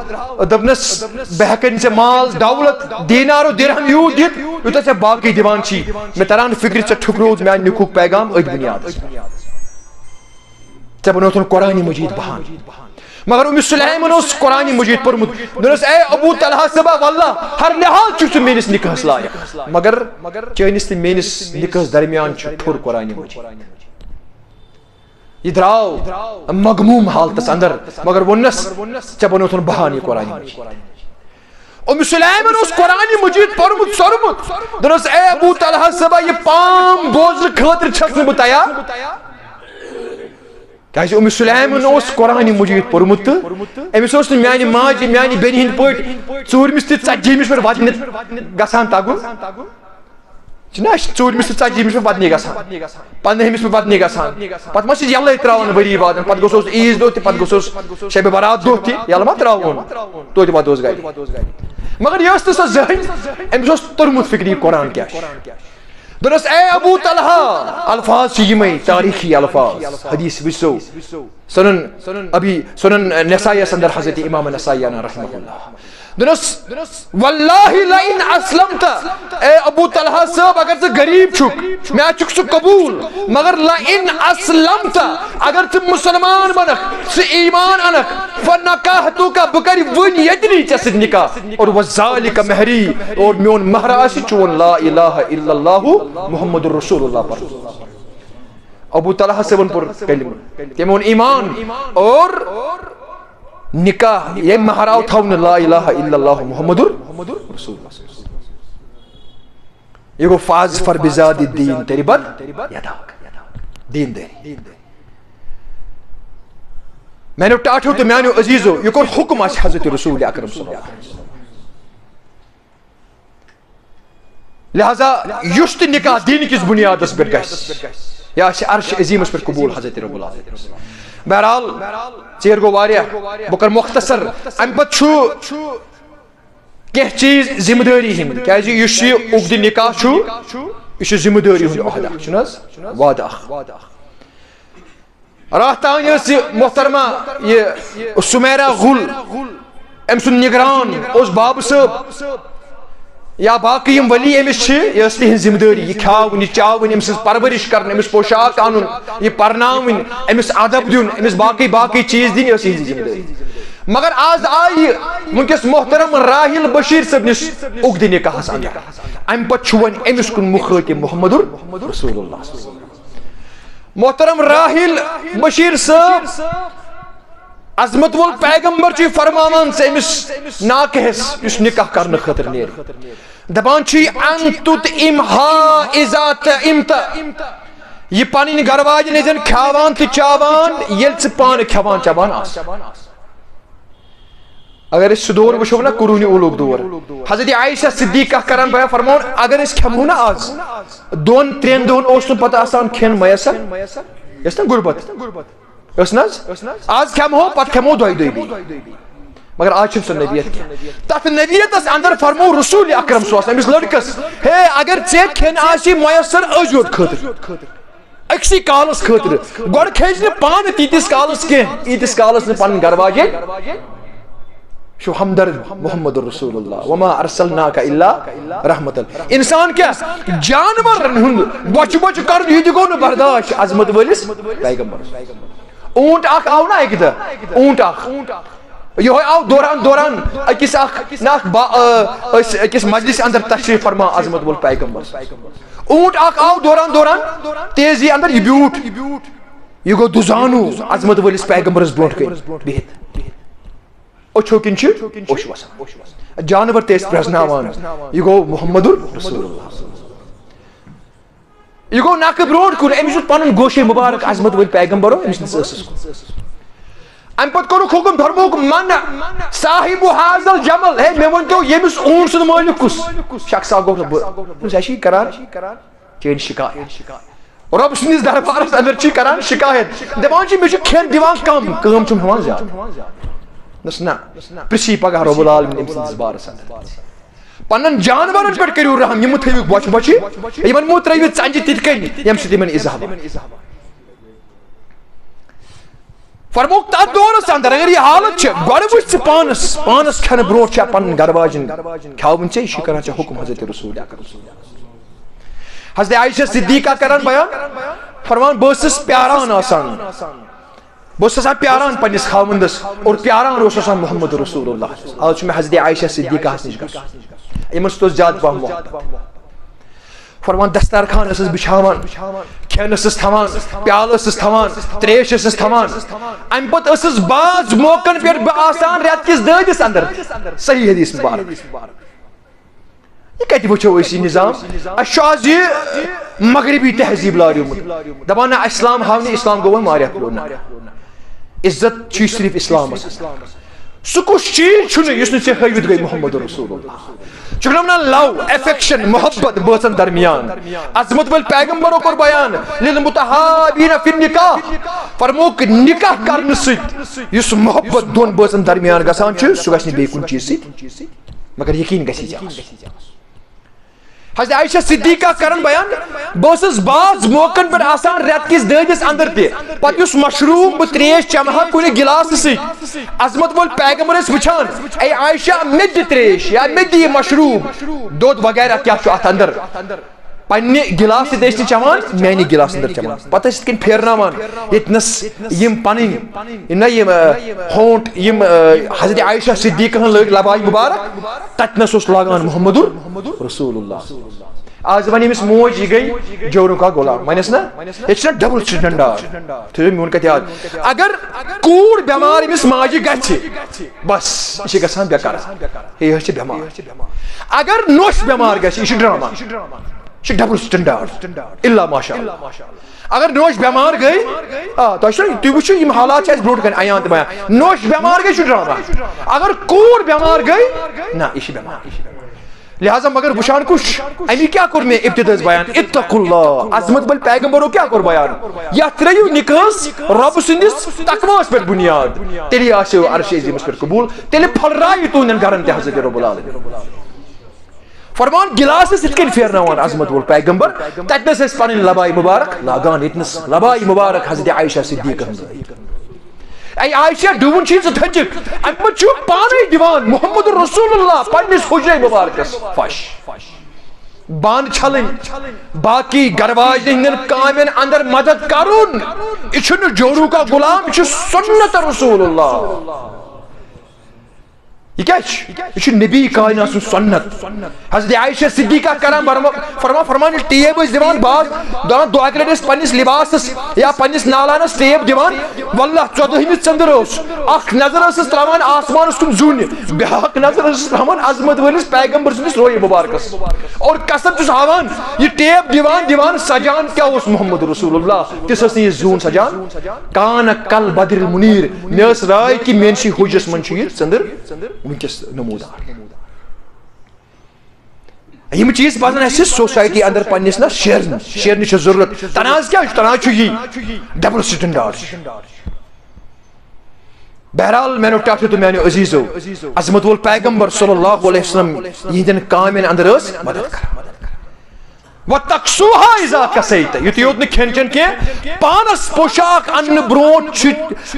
دوٚپنس بہٕ ہٮ۪کے نہٕ ژےٚ مال دولت دینار و درہم یوٗت دِتھ یوٗتاہ ژےٚ باقٕے دِوان چھی مےٚ تران فکرِ ژےٚ ٹھُکرووُتھ میانہِ نِکوٗک پیغام أتھۍ بُنیادس ژےٚ بنوتھن قرآنِ مجیٖد بہان مگر سلیمن اوس قرآنِ مجیٖد پوٚرمُت دوٚپنس اے ابو طلحہ صٲبا واللہ ہر لحاظ چھُکھ ژٕ میٲنِس نکاحس لایق مگر چٲنِس تہٕ میٲنِس نکاحس درمیان چھُ ٹھوٚر قرآنِ مجیٖد یہ درٛاو مغموم حالتس اندر مگر ووٚننس ژےٚ بنوتھن بہان یہ قرآنِ مجیٖد سلیمن اوس قرآنِ مجیٖد پوٚرمُت سورمُت دوٚپنس اے ابو طلحہ صٲبا یہ پام بوزنہٕ خٲطرٕ چھَس نہٕ بہٕ تیار کیازِ سلیمن اوس قرآنِ مجیٖد پوٚرمُت تہٕ أمِس اوس نہٕ میانہِ ماجہِ میانہِ بیٚنہِ ہٕنٛدۍ پٲٹھۍ ژوٗرمِس تہٕ ژتجیٖمِس پٮ۪ٹھ ودنہِ گژھان تگُن چھُنہ أسۍ چھِ ژوٗرمِس تہٕ ژتجیٖمِس پٮ۪ٹھ ودنہِ گژھان پنٛدہمِس پٮ۪ٹھ ودنہِ گژھان پتہٕ ما چھِ یلے تراوان ؤری وادن پتہٕ گوٚژھُس عیٖذ دۄہ تہِ پتہٕ گوٚژھُس شبِ برات دۄہ تہِ یلہٕ ما تراوون توتہِ پتہٕ اوس گرِ مگر یہِ ٲس نہٕ سۄ زٕہٕنۍ أمِس اوس توٚرمُت فکرِ یہِ قرآن کیاہ چھُ دوٚپنس اے ابو طلحہ الفاظ چھِ یِمے تاریخی الفاظ حدیث وٕچھو سنن نسائیس اندر حضرت امام نسائی رحمہ اللہ دوٚپنس واللہ لئن اسلمت اے ابو طلحہ صٲب اگر ژٕ غریب چھُکھ مےٚ چھُکھ سُہ قبوٗل مگر لئن اسلمت اگر ژٕ مُسلمان بنکھ ژٕ ایمان انکھ فنکاحتُک بہٕ کرٕ وٕنۍ ییٚتنٕے ژےٚ سۭتۍ نکاح اور وذالک مہری اور میون مہر آسہِ چون لا الہ الا اللہ محمد رسول اللہ پڑھ ابو طلحہ صٲبن پوٚر کلمہ تٔمۍ اوٚن ایمان اور نکاح یہ مہر آو تھاونہٕ لا الہ الا اللہ محمد رسول اللہ یہ گوٚو فاز فر بزاد الدین تربت یداک دین داری میانیو ٹاٹھیو تہٕ میانیو عزیزو یہ کوٚر حکم اسہِ حضرت رسول اکرم صلی اللہ علیہ وسلم لہذا یُس تہِ نکاح دین کِس بنیادس پٮ۪ٹھ گژھِ یہ آسہِ عرش عظیمس پٮ۪ٹھ قبوٗل حضرت رب العالمین بہرحال ژیر گوٚو واریاہ بہٕ کرٕ مختصر امہِ پتہٕ چھُ کینٛہہ چیٖز ذمہٕ دٲری ہٕنٛدۍ کیازِ یُس یہِ عقدِ نکاح چھُ یہِ چھُ ذمہٕ دٲری ہُنٛد عہد اکھ چھُنہٕ حظ وعدٕ اکھ راتھ تانۍ ٲس یہِ محترمہ یہِ سمیرا غُل أمۍ سُنٛد نگران اوس بابہٕ صٲب یا باقی یم ولی أمِس چھِ یہِ ٲس تِہنٛز ذمہٕ دٲری یہِ کھیاوٕنۍ یہِ چاوٕنۍ أمۍ سٕنٛز پرورش کرٕنۍ أمِس پوشاک اَنُن یہِ پرناوٕنۍ أمِس ادب دیُن أمِس باقی چیٖز دِنۍ ٲس یِہنٛز ذمہٕ دٲری مگر آز آیہِ وٕنکیٚس محترم راحل بشیر صٲبنِس عقدِ نکاحس اندر امہِ پتہٕ چھُ وۄنۍ أمِس کُن مُخٲطب محمد رسول اللہ محترم راحل بشیر صٲب عظمت وول پیغمبر چھُ فرماوان ژٕ أمِس ناکہس یُس نکاح کرنہٕ خٲطرٕ نیرِ دپان چھُ ان تطعمها اذا طعمت یہ پنٕنۍ گرٕ واجٮ۪ن ٲسۍزن کھیاوان تہٕ چاوان ییٚلہِ ژٕ پانہٕ کھٮ۪وان چاوان آس اگر أسۍ سُہ دور وٕچھو نا قرونِ اولوٗک دور حضرت عائشہ صدیقہ کران بیان فرماوان اگر أسۍ کھٮ۪مو نا آز 2-3 دۄہن اوس نہٕ پتہٕ آسان کھٮ۪ن میسر یۄس نا غُربت ٲس نہ حظ آز کھٮ۪مہو پتہٕ کھٮ۪مو دۄیہِ دۄہہِ بیٚیہِ مگر آج چھُنہٕ سۄ نبیت کینٛہہ تتھ نبیتس اندر فرمو رسول اکرم صلی اللہ علیہ وسلم أمِس لڑکس ہے اگر ژےٚ کھٮ۪ن آسی میسر أزۍ یوت خٲطرٕ أکسٕے کالس خٲطرٕ گۄڈٕ کھیٚیہِ نہٕ پانہٕ تیٖتِس کالس کینٛہہ ییٖتِس کالس نہٕ پنٕنۍ گرٕ واجٮ۪ن شو ہمدرد محمد رسول اللہ وما ارسلناک الا رحمت انسان کیا جانورن ہُنٛد بۄچھِ کرُن یہِ تہِ گوٚو نہٕ برداشت عظمت وٲلِس پیغمبرس اونٹ اکھ آو نا اکہِ دۄہ اونٹ اکھ یہوے آو دوران أکِس أکِس مجلس اندر تشریف فرما عظمت وول پیغمبر اونٹ اکھ آو دوران تیزی اندر یہِ بیوٗٹھ یہِ گوٚو دُزانوٗ عظمت وٲلِس پیغمبرس برونٛٹھ کٔنۍ بِہِتھ أچھو کِنۍ چھُ اوٚش وسان جانور تہِ ٲسۍ پرٛزناوان یہِ گوٚو محمد رسول اللہ یہ گو ناکہ برونٹ کن امس پن گوشے مبارک عظمت ول پیغمبرو امس ام پتہ کورک حکم دھرموک منع صاحب حاضر جمل ہے مے ونتو یمس اونٹ سن مالک کس شخص گو ایسی کران چین شکایت رب سندس دربارس اندر چھ کران شکایت دپان چھ مے کھین دیوان کم کام چھ ہمان زیادہ نس نا پرسی پگہ رب العالمین امس سندس بارس اندر پنن جانورن پہ کرو رحم یم تھوک بچ بچی یمن مو ترو ژنجہ تت کن یم سۭتۍ یمن ایزا فرموک تات دورس اندر اگر یہ حالت گۄڈٕ وٕچھ ژٕ پانس کھٮ۪نہٕ برونٛٹھ چھا پنن گرٕ واجن کھٮ۪وٕنۍ ژےٚ یہِ چھُ کران ژےٚ حکم حضرت رسول حضرت عائشہ صدیقہ کران بیان فرمان بہٕ ٲسٕس پیاران آسان بہٕ اوسُس آسان پیاران پننس خاوندس اور پیاران اوس آسان محمد رسول اللہ آز چھُ مےٚ حضرت عائشہ صدیقہس نِش گژھُن یمن سۭتۍ اوس زیادٕ پہم محبت فرمان دسترخان ٲسٕس بچھاوان کھٮ۪ن ٲسٕس تھاوان پیالہٕ ٲسٕس تھاوان تریش ٲسٕس تھاوان امہِ پتہٕ ٲسٕس بعض موقعن پٮ۪ٹھ بہٕ آسان رٮ۪تہٕ کِس دٲدِس اندر صحیح حدیث مبارک یہ کتہِ وٕچھو أسۍ یہِ نظام اسہِ چھُ آز یہِ مغربی تہذیٖب لاریومُت دپان نہ اسلام ہاو نہٕ اسلام گوٚو وۄنۍ واریاہ پرٛون عزت چھُ صرف اسلامس سُہ کُس چیٖز چھُنہٕ یُس نہٕ ژےٚ ہٲوِتھ گٔے محمد رسول اللہ چھُکھ نا ونان لو ایفیکشن محبت بٲژن درمیان عظمت ول پیغمبرو کوٚر بیان للمتحابین فی النکاح فرموک نکاح کرنہٕ سۭتۍ یُس محبت دۄن بٲژن درمیان گژھان چھُ سُہ گژھِ نہٕ بیٚیہِ کُنہِ چیٖز سۭتۍ مگر یقیٖن گژھِ ژےٚ حضرت عائشہ صدیقہ کران بیان بہٕ ٲسٕس بعض موقعن پٮ۪ٹھ آسان رٮ۪تہٕ کِس دٲدِس اندر تہِ پتہٕ یُس مشروب بہٕ تریش چمہٕ ہا کُنہِ گِلاسہٕ سۭتۍ عظمت وول پیغمبر ٲسۍ وٕچھان اے عائشہ مےٚ دِ تریش یا مےٚ دِ یہِ مشروب دۄد وغیرہ کیاہ چھُ اتھ اندر پننہِ گِلاس سۭتۍ ٲسۍ نہٕ چٮ۪وان میانہِ گِلاس اندر چٮ۪وان پتہٕ ٲسۍ یِتھ کٔنۍ پھیرناوان ییٚتنس یِم پنٕنۍ نہ یِم ہونٹ یِم حضرت عائشہ صدیقہن لٲگۍ لبایہِ مبارک تتنس اوس لاگان محمد رسول اللہ آز ون أمِس موج یہِ گٔے جورُن کا غلام ونیس نا ییٚتہِ چھُنہ ڈبل سٹنڈارڈ تھٲیِو میون کتھ یاد اگر کوٗر بٮ۪مار أمِس ماجہِ گژھِ بس یہِ چھِ گژھان بےٚ قرار ہے یہِ چھِ بٮ۪مار اگر نوٚش بٮ۪مار گژھِ یہِ چھُ ڈراما یہ ڈبل سٹنڈارڈ الا ماشاء اللہ اگر نوش بیمار گئی تھی وچو یم حالات چھ برونٹ کن عیان تو بیان نوش بیمار گئی چھ ڈراما اگر کور بیمار گئی نہ یہ بیمار لہذا مگر وشان کش امی کیا کور میں ابتداء بیان اتقوا اللہ عظمت بل پیغمبرو کیا کور بیان یا تریو نکاس رب سندس تقواس پر بنیاد تیلی آسیو عرش عظیمس پر قبول تیلی پھل رائی تو نن گرن تے حضرت رب العالمین فرمان گلاس ست کن پھیرناوان عظمت وول پیغمبر تتنس ٲسۍ پنٕنۍ لباے مبارک لاگان ییٚتنس لباے مبارک حضرت عائشہ صدیقہ اے عائشہ ڈوُن چھی ژٕ تھٔچِکھ امہِ پتہٕ چھُ پانے دِوان محمد رسول اللہ پننس حجرے مبارکس فش بانہٕ چھلٕنۍ باقی گرٕ واجنہِ ہٕنٛدٮ۪ن کامٮ۪ن اندر مدد کرُن یہِ چھُنہٕ جورو کا غلام یہِ چھُ سنت رسول اللہ یہ نبی کائنات سن سنت حضرت عائشہ صدیقہ کران فرمان ٹیب دان بعض دان دعا کرس پنس لباسس یا پنس نالانس ٹیب دان واللہ 14 ژندر اخ نظر ٲسٕس تراوان آسمانس کُن زوٗنہِ بیاکھ نظر ٲسٕس تراوان عظمت وٲلِس پیغمبر سٕنٛدِس رویہِ مبارکس اور قسم چھُس ہاوان یہ ٹیب دِوان سجان کیا اوس محمد رسول اللہ تِژھ ٲس نہٕ یہِ زوٗن سجان کان کل بدر المنیر مےٚ ٲس راے کہِ میٲنسٕے حجرس منٛز چھُ یہِ ژٔنٛدٕر ونکس نمودار یم چیز پزن اسہِ سوسائٹی اندر پننس نا شیرنہِ چھِ ضرورت تناز کیا تناز چھُ یی ڈبل سٹنڈارڈ بہرحال میانو ٹاٹھیو تو میانو عزیزو عظمت وول پیغمبر صلی اللہ علیہ وسلم یہندین کامین اندر ٲس مدد کران وَتَقْسُوهَا إِذَا كَسَيْتَ یُتُے یوت نہٕ کھٮ۪ن چٮ۪ن کینٛہہ پانس پوشاک اننہٕ برونٛٹھ چھُ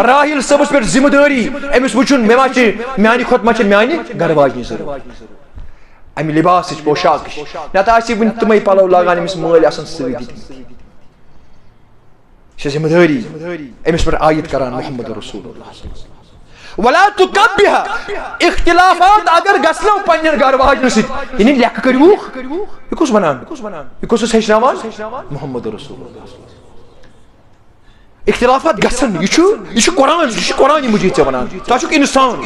راحل صٲبس پٮ۪ٹھ ذمہٕ دٲری أمِس وٕچھُن مےٚ ما چھِ میانہِ کھۄتہٕ ما چھِ میانہِ گرٕ واجنہِ ضروٗرت امہِ لباسٕچ پوشاکٕچ نتہٕ آسہِ وٕنہِ تِمے پلو لاگان أمِس مٲلۍ آسان سۭتۍ دِتمٕتۍ یہِ چھِ ذمہٕ دٲری أمِس پٮ۪ٹھ عٲید کران محمد رسول اللہ ولا تُقَبِّحَ اختلافات اگر گژھنو پننٮ۪ن گرٕ واجنٮ۪ن سۭتۍ یعنی لیکھٕ کٔرۍوُکھ یہ کُس ونان یہ کُس اوس ہیٚچھناوان محمد رسول اللہ اختلافات گژھن یہ چھُ قرآن مجیٖد ژےٚ ونان ژٕ چھُکھ انسان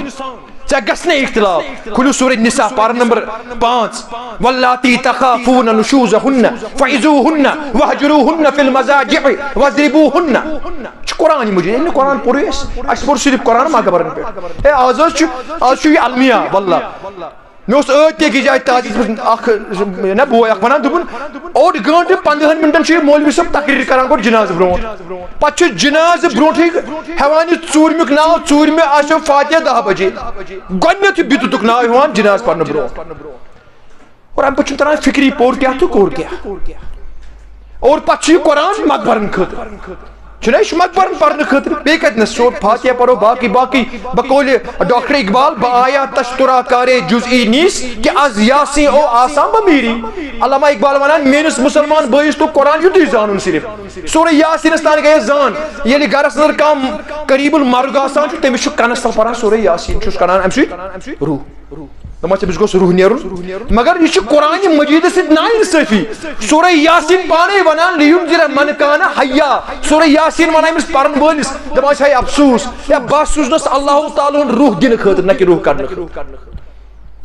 گھنے اختلاف کھلو سورہ نساء پارہ نمبر 5 واللاتی تخافون نشوزہن فعزوہن وہجروہن فی المضاجع وضربوہن قرآن مجھے قرآن پوریس اس پور صرف قرآن ما گبرن پہ آز یہ المیہ واللہ میں اس تے کی جائے تاجد نا بوے اخ ونان دبن اور گھنٹہ 15 منٹن چھ مولوی صاحب تقریر کران گو جناز برونٹ پچھ جناز برونٹ ہیوان ژورمیک ناو ژورمہ آسو فاتحہ 10 بجے گۄڈنیتھ بیتُک ناو ہیوان جناز پرن برونٹ اور ام پچھ تران فکری پور کیا تو کور کیا اور پچھ قرآن مقبرن خاطر چنائش مقبرن پرن خاطر بے کتن سور فاتحہ پڑھو باقی بقول ڈاکٹر اقبال بآیا تشترا کارے جزئی نیس کہ از یاسی او آسام بمیری علامہ اقبال ونان مینس مسلمان بھائیس تو قرآن یوتی زانن صرف سورہ یاسین استان گئے زان یعنی گرس اندر کم قریب المرگ آسان چھو تمس چھو کنستل پران سورہ یاسین چھوس کنان ام سوی روح دماغ سے گوس روح نیرن مگر یہ قرآن مجید سے ناانصافی سورہ یاسین پانے ونان لینذر من کان حیا سورہ یاسین ونان امس پرن وٲلِس دپان ہے افسوس یا بس سوزنس اللہ تعالیٰ ہن روح دن خاطر نہ کہ روح کرن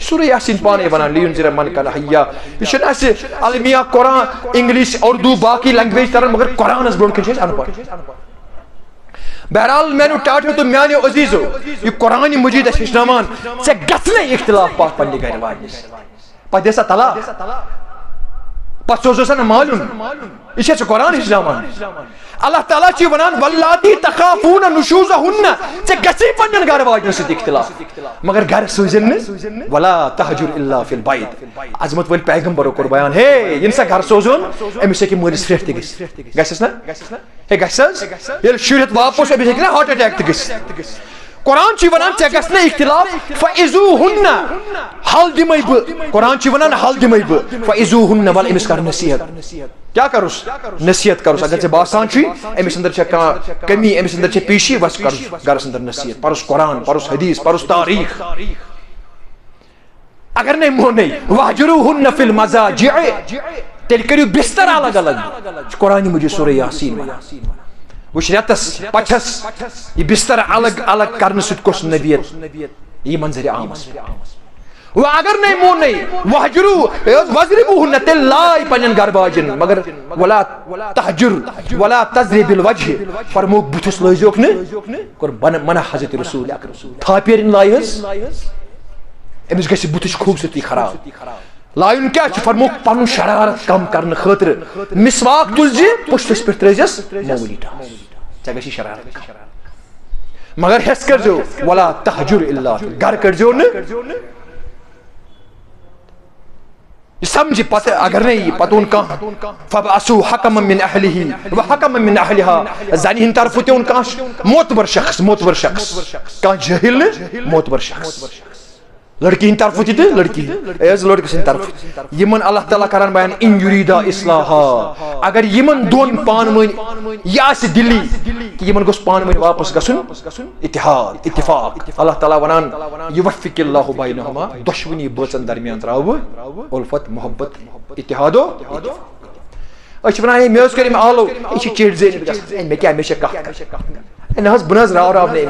سورہ یاسین پانے ونان لینذر من کان حیا یہ چھن اس المیہ قرآن انگلش اردو باقی لینگویج ترن مگر قرآن اس برونٹ کن ان پڑھ بہرحال میں نے ٹاٹو تو میانے عزیزو یہ قرآن مجید ہچناوان ژے گژھنے اختلاف پات پننہِ گھرِ واجنس پتہٕ دِسا طلاق پتہٕ سوزوسا نہٕ مالُن یہ چھے ژے قرآن ہچناوان اللہ تعالیٰ چھ ونان واللاتی تخافون نشوزہن ژے گژھی پننن گھر واجنس سۭتۍ اختلاف مگر گھر سوزن نہٕ ولا تہجر الا فی البیت عظمت وٲلۍ پیغمبرو کوٚر بیان ہے ییٚمہِ سا گھر سوزون أمِس ہیٚکہِ مٲلِس پھرٛٹھ تہِ گٔژھِتھ گژھٮ۪س نا ہے گژھٮ۪س ییٚلہِ شُر ہٮ۪تھ واپس أمِس ہیٚکہِ نا ہارٹ اٹیک تہِ گٔژھِتھ قرآن چھ ونان ژے گژھنے اختلاف فعزوہن حل دمے بہٕ قرآن چھ ونان حل دمے بہٕ فعزوہن ول أمِس کر نصیحت کیا کروس نصیحت کروس اگر ژے باسان چھ أمِس اندر چھےٚ کانٛہہ کمی أمِس اندر چھےٚ پیشی وس کروس گرس اندر نصیحت پرُس قرآن پرُس حدیث پرُس تاریخ اگر نہیں مونے وہجروہن فی المضاجع تیٚلہِ کٔرِو بستر الگ الگ قرآن مجید سورہ یاسین ونان وچ رتس پچھس یہ بستر الگ الگ کرنے سۭتۍ کۄس نبیت یہ منظر عام وہ اگر نہیں مونے وہجرو وضربوہن تیٚلہِ لائے پنن گھر واجن مگر ولا تہجر ولا تضرب الوجہ فرموک بُتھس لٲزیوکھ نہٕ کوٚر منع حضرت رسول تھاپیرن لایہِ حظ أمِس گژھِ بُتھٕچ خوٗبصوٗرتی خراب لایُن کیا چھُ فرموک پنُن شرارت کم کرنہٕ خٲطرٕ مسواک تُلزِ پُشتس پٮ۪ٹھ ترٲزٮ۪س معموٗلی ٹاس ژےٚ گژھی شرارت مگر ہٮ۪س کٔرزیو ولا تہجر الا گھر کٔڑزیو نہٕ یہ سمجھ پتہ اگر نہیں پتہ اون کانٛہہ فبعثوا حکما من اہلہ وحکما من اہلہا زنہِ ہٕنٛدِ طرفہٕ تہِ اون کانٛہہ معتبر شخص کانٛہہ جٲہل نہٕ معتبر شخص لڑکی ہند طرف تھی لڑکی ایز لڑکہ سند طرف یمن اللہ تعالیٰ کران بیان ان یریدا اصلاحا اگر یمن دون پان ون یہ آسہ دلی کہ یمن گوس پان ون واپس گژھن اتحاد اتفاق اللہ تعالیٰ ونان یوفق اللہ بینہما دشونی بٲژن درمیان تراو الفت محبت اتحادو اچھ ونان مے اوس کریم آلو یہ چیڑ زین گژھان مے کیا مے چھ کتھ نہز بنز راو نے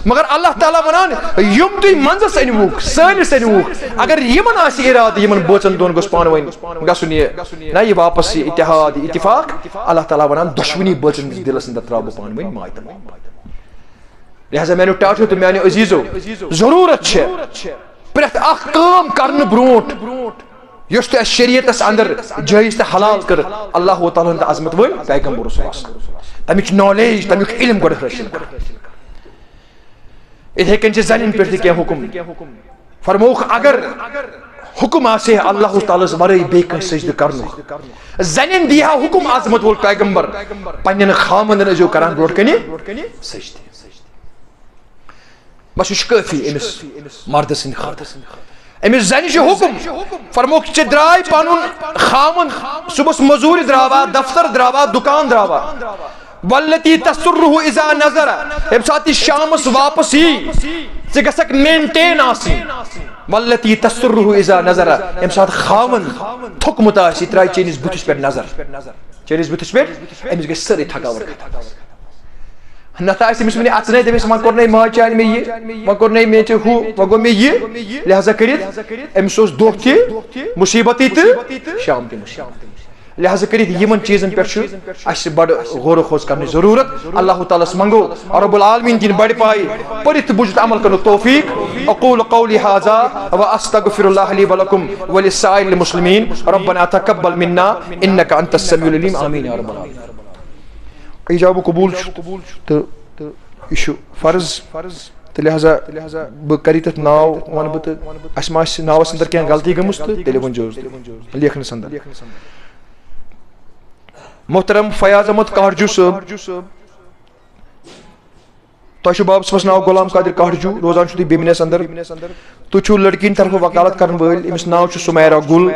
مگر اللہ تعالیٰ ونان یم تھی منزس انوک سانس انوک اگر یمن آسی ارادہ یمن بٲژن دون گوس پان ون گژھن یہ نہ یہ واپس اتحاد اتفاق اللہ تعالیٰ ونان دشونی بٲژن دلس اندر تراو بہ پان ون ماتم لہذا میانو ٹاٹھو تو میانو عزیزو ضرورت چھ پرٛٮ۪تھ اکھ کٲم کرنہٕ برونٛٹھ یُس تہِ اَسہِ شریعتس اندر جٲیز تہٕ حلال کٔر اللہ تعالیٰ ہُنٛد عظمت وٲلۍ پیغمبر رسول تمیُک نالیج تمیُک علم گۄڈٕ حٲصِل کر اِتھے کٔنۍ چھِ زنٮ۪ن پٮ۪ٹھ تہِ کینٛہہ حُکم فرمووُکھ اگر حکم آسہِ ہا اللہ تعالیٰ ہس ورٲے بیٚیہِ کٲنٛسہِ سجدٕ کرنُک زنٮ۪ن دی ہا حکم عظمت وول پیغمبر پننٮ۪ن خامندن ٲسۍزیو کران برونٛٹھ کنہِ سجدٕ بس یہ چھُ کٲفی أمِس مردٕ سٕنٛدِ خٲطرٕ أمِس زنہِ چھُ حکم فرمووُکھ ژےٚ درٛاے پنُن خامند صبحس مزوٗرِ درٛاوا دفتر درٛاوا دُکان درٛاوا والتی تسرہ اذا نظر ییٚمہِ ساتہٕ یہِ شامس واپس یی ژٕ گژھکھ مینٹین آسٕنۍ والتی تسرہ اذا نظر ییٚمہِ ساتہٕ خاوند تھوٚکمُت آسہِ یہِ ترٛایہِ چٲنِس بُتھِس پٮ۪ٹھ نظر چٲنِس بُتھِس پٮ۪ٹھ أمِس گژھِ سٲرٕے تھکاوٹ نتہ أمس ونہِ اَژنَے دٔپِس وۄنۍ کوٚر ماجہِ چانہِ مےٚ یہِ وۄنۍ کوٚر مےٚ ژےٚ ہُہ وۄنۍ گوٚو مےٚ یہِ لہذا کٔرِتھ أمِس اوس دۄہ تہِ مُصیٖبتی تہٕ شام تہِ مُصیٖبت لہذا کٔرِتھ یِمن چیٖزن پٮ۪ٹھ چھُ اَسہِ بڑٕ غور و خوض کرنٕچ ضروٗرت اللہ تعالیٰ ہس منگو رب العالمیٖن دِنۍ بڑِ پایہِ پٔرِتھ تہٕ بوٗزِتھ عمل کرنُک توفیٖق اقول قولي هذا واستغفر الله لي ولكم ولسائر المسلمين ربنا تقبل منا انك انت السميع العليم آمين يا رب العالمين. ایجاب و قبول تہٕ یہِ چھُ فرض تہٕ لہذا بہٕ کَرٕ تَتھ ناو وَنہٕ بہٕ تہٕ اَسہِ ما آسہِ ناوَس اندر کینٛہہ غلطی گٔمٕژ تہٕ تیٚلہِ ؤنۍزیو لیکھنَس اندر. محترم فیاض احمد کاہرجو صٲب تۄہہِ چھُ باب صٲبس ناو غلام قادر کاہرجو روزان چھُو تُہۍ بیٚمنِس اندر تُہۍ چھُو لڑکی ہِنٛدِ طرفہٕ وکالت کرن وٲلۍ أمِس ناو چھُ سُمیرا گُل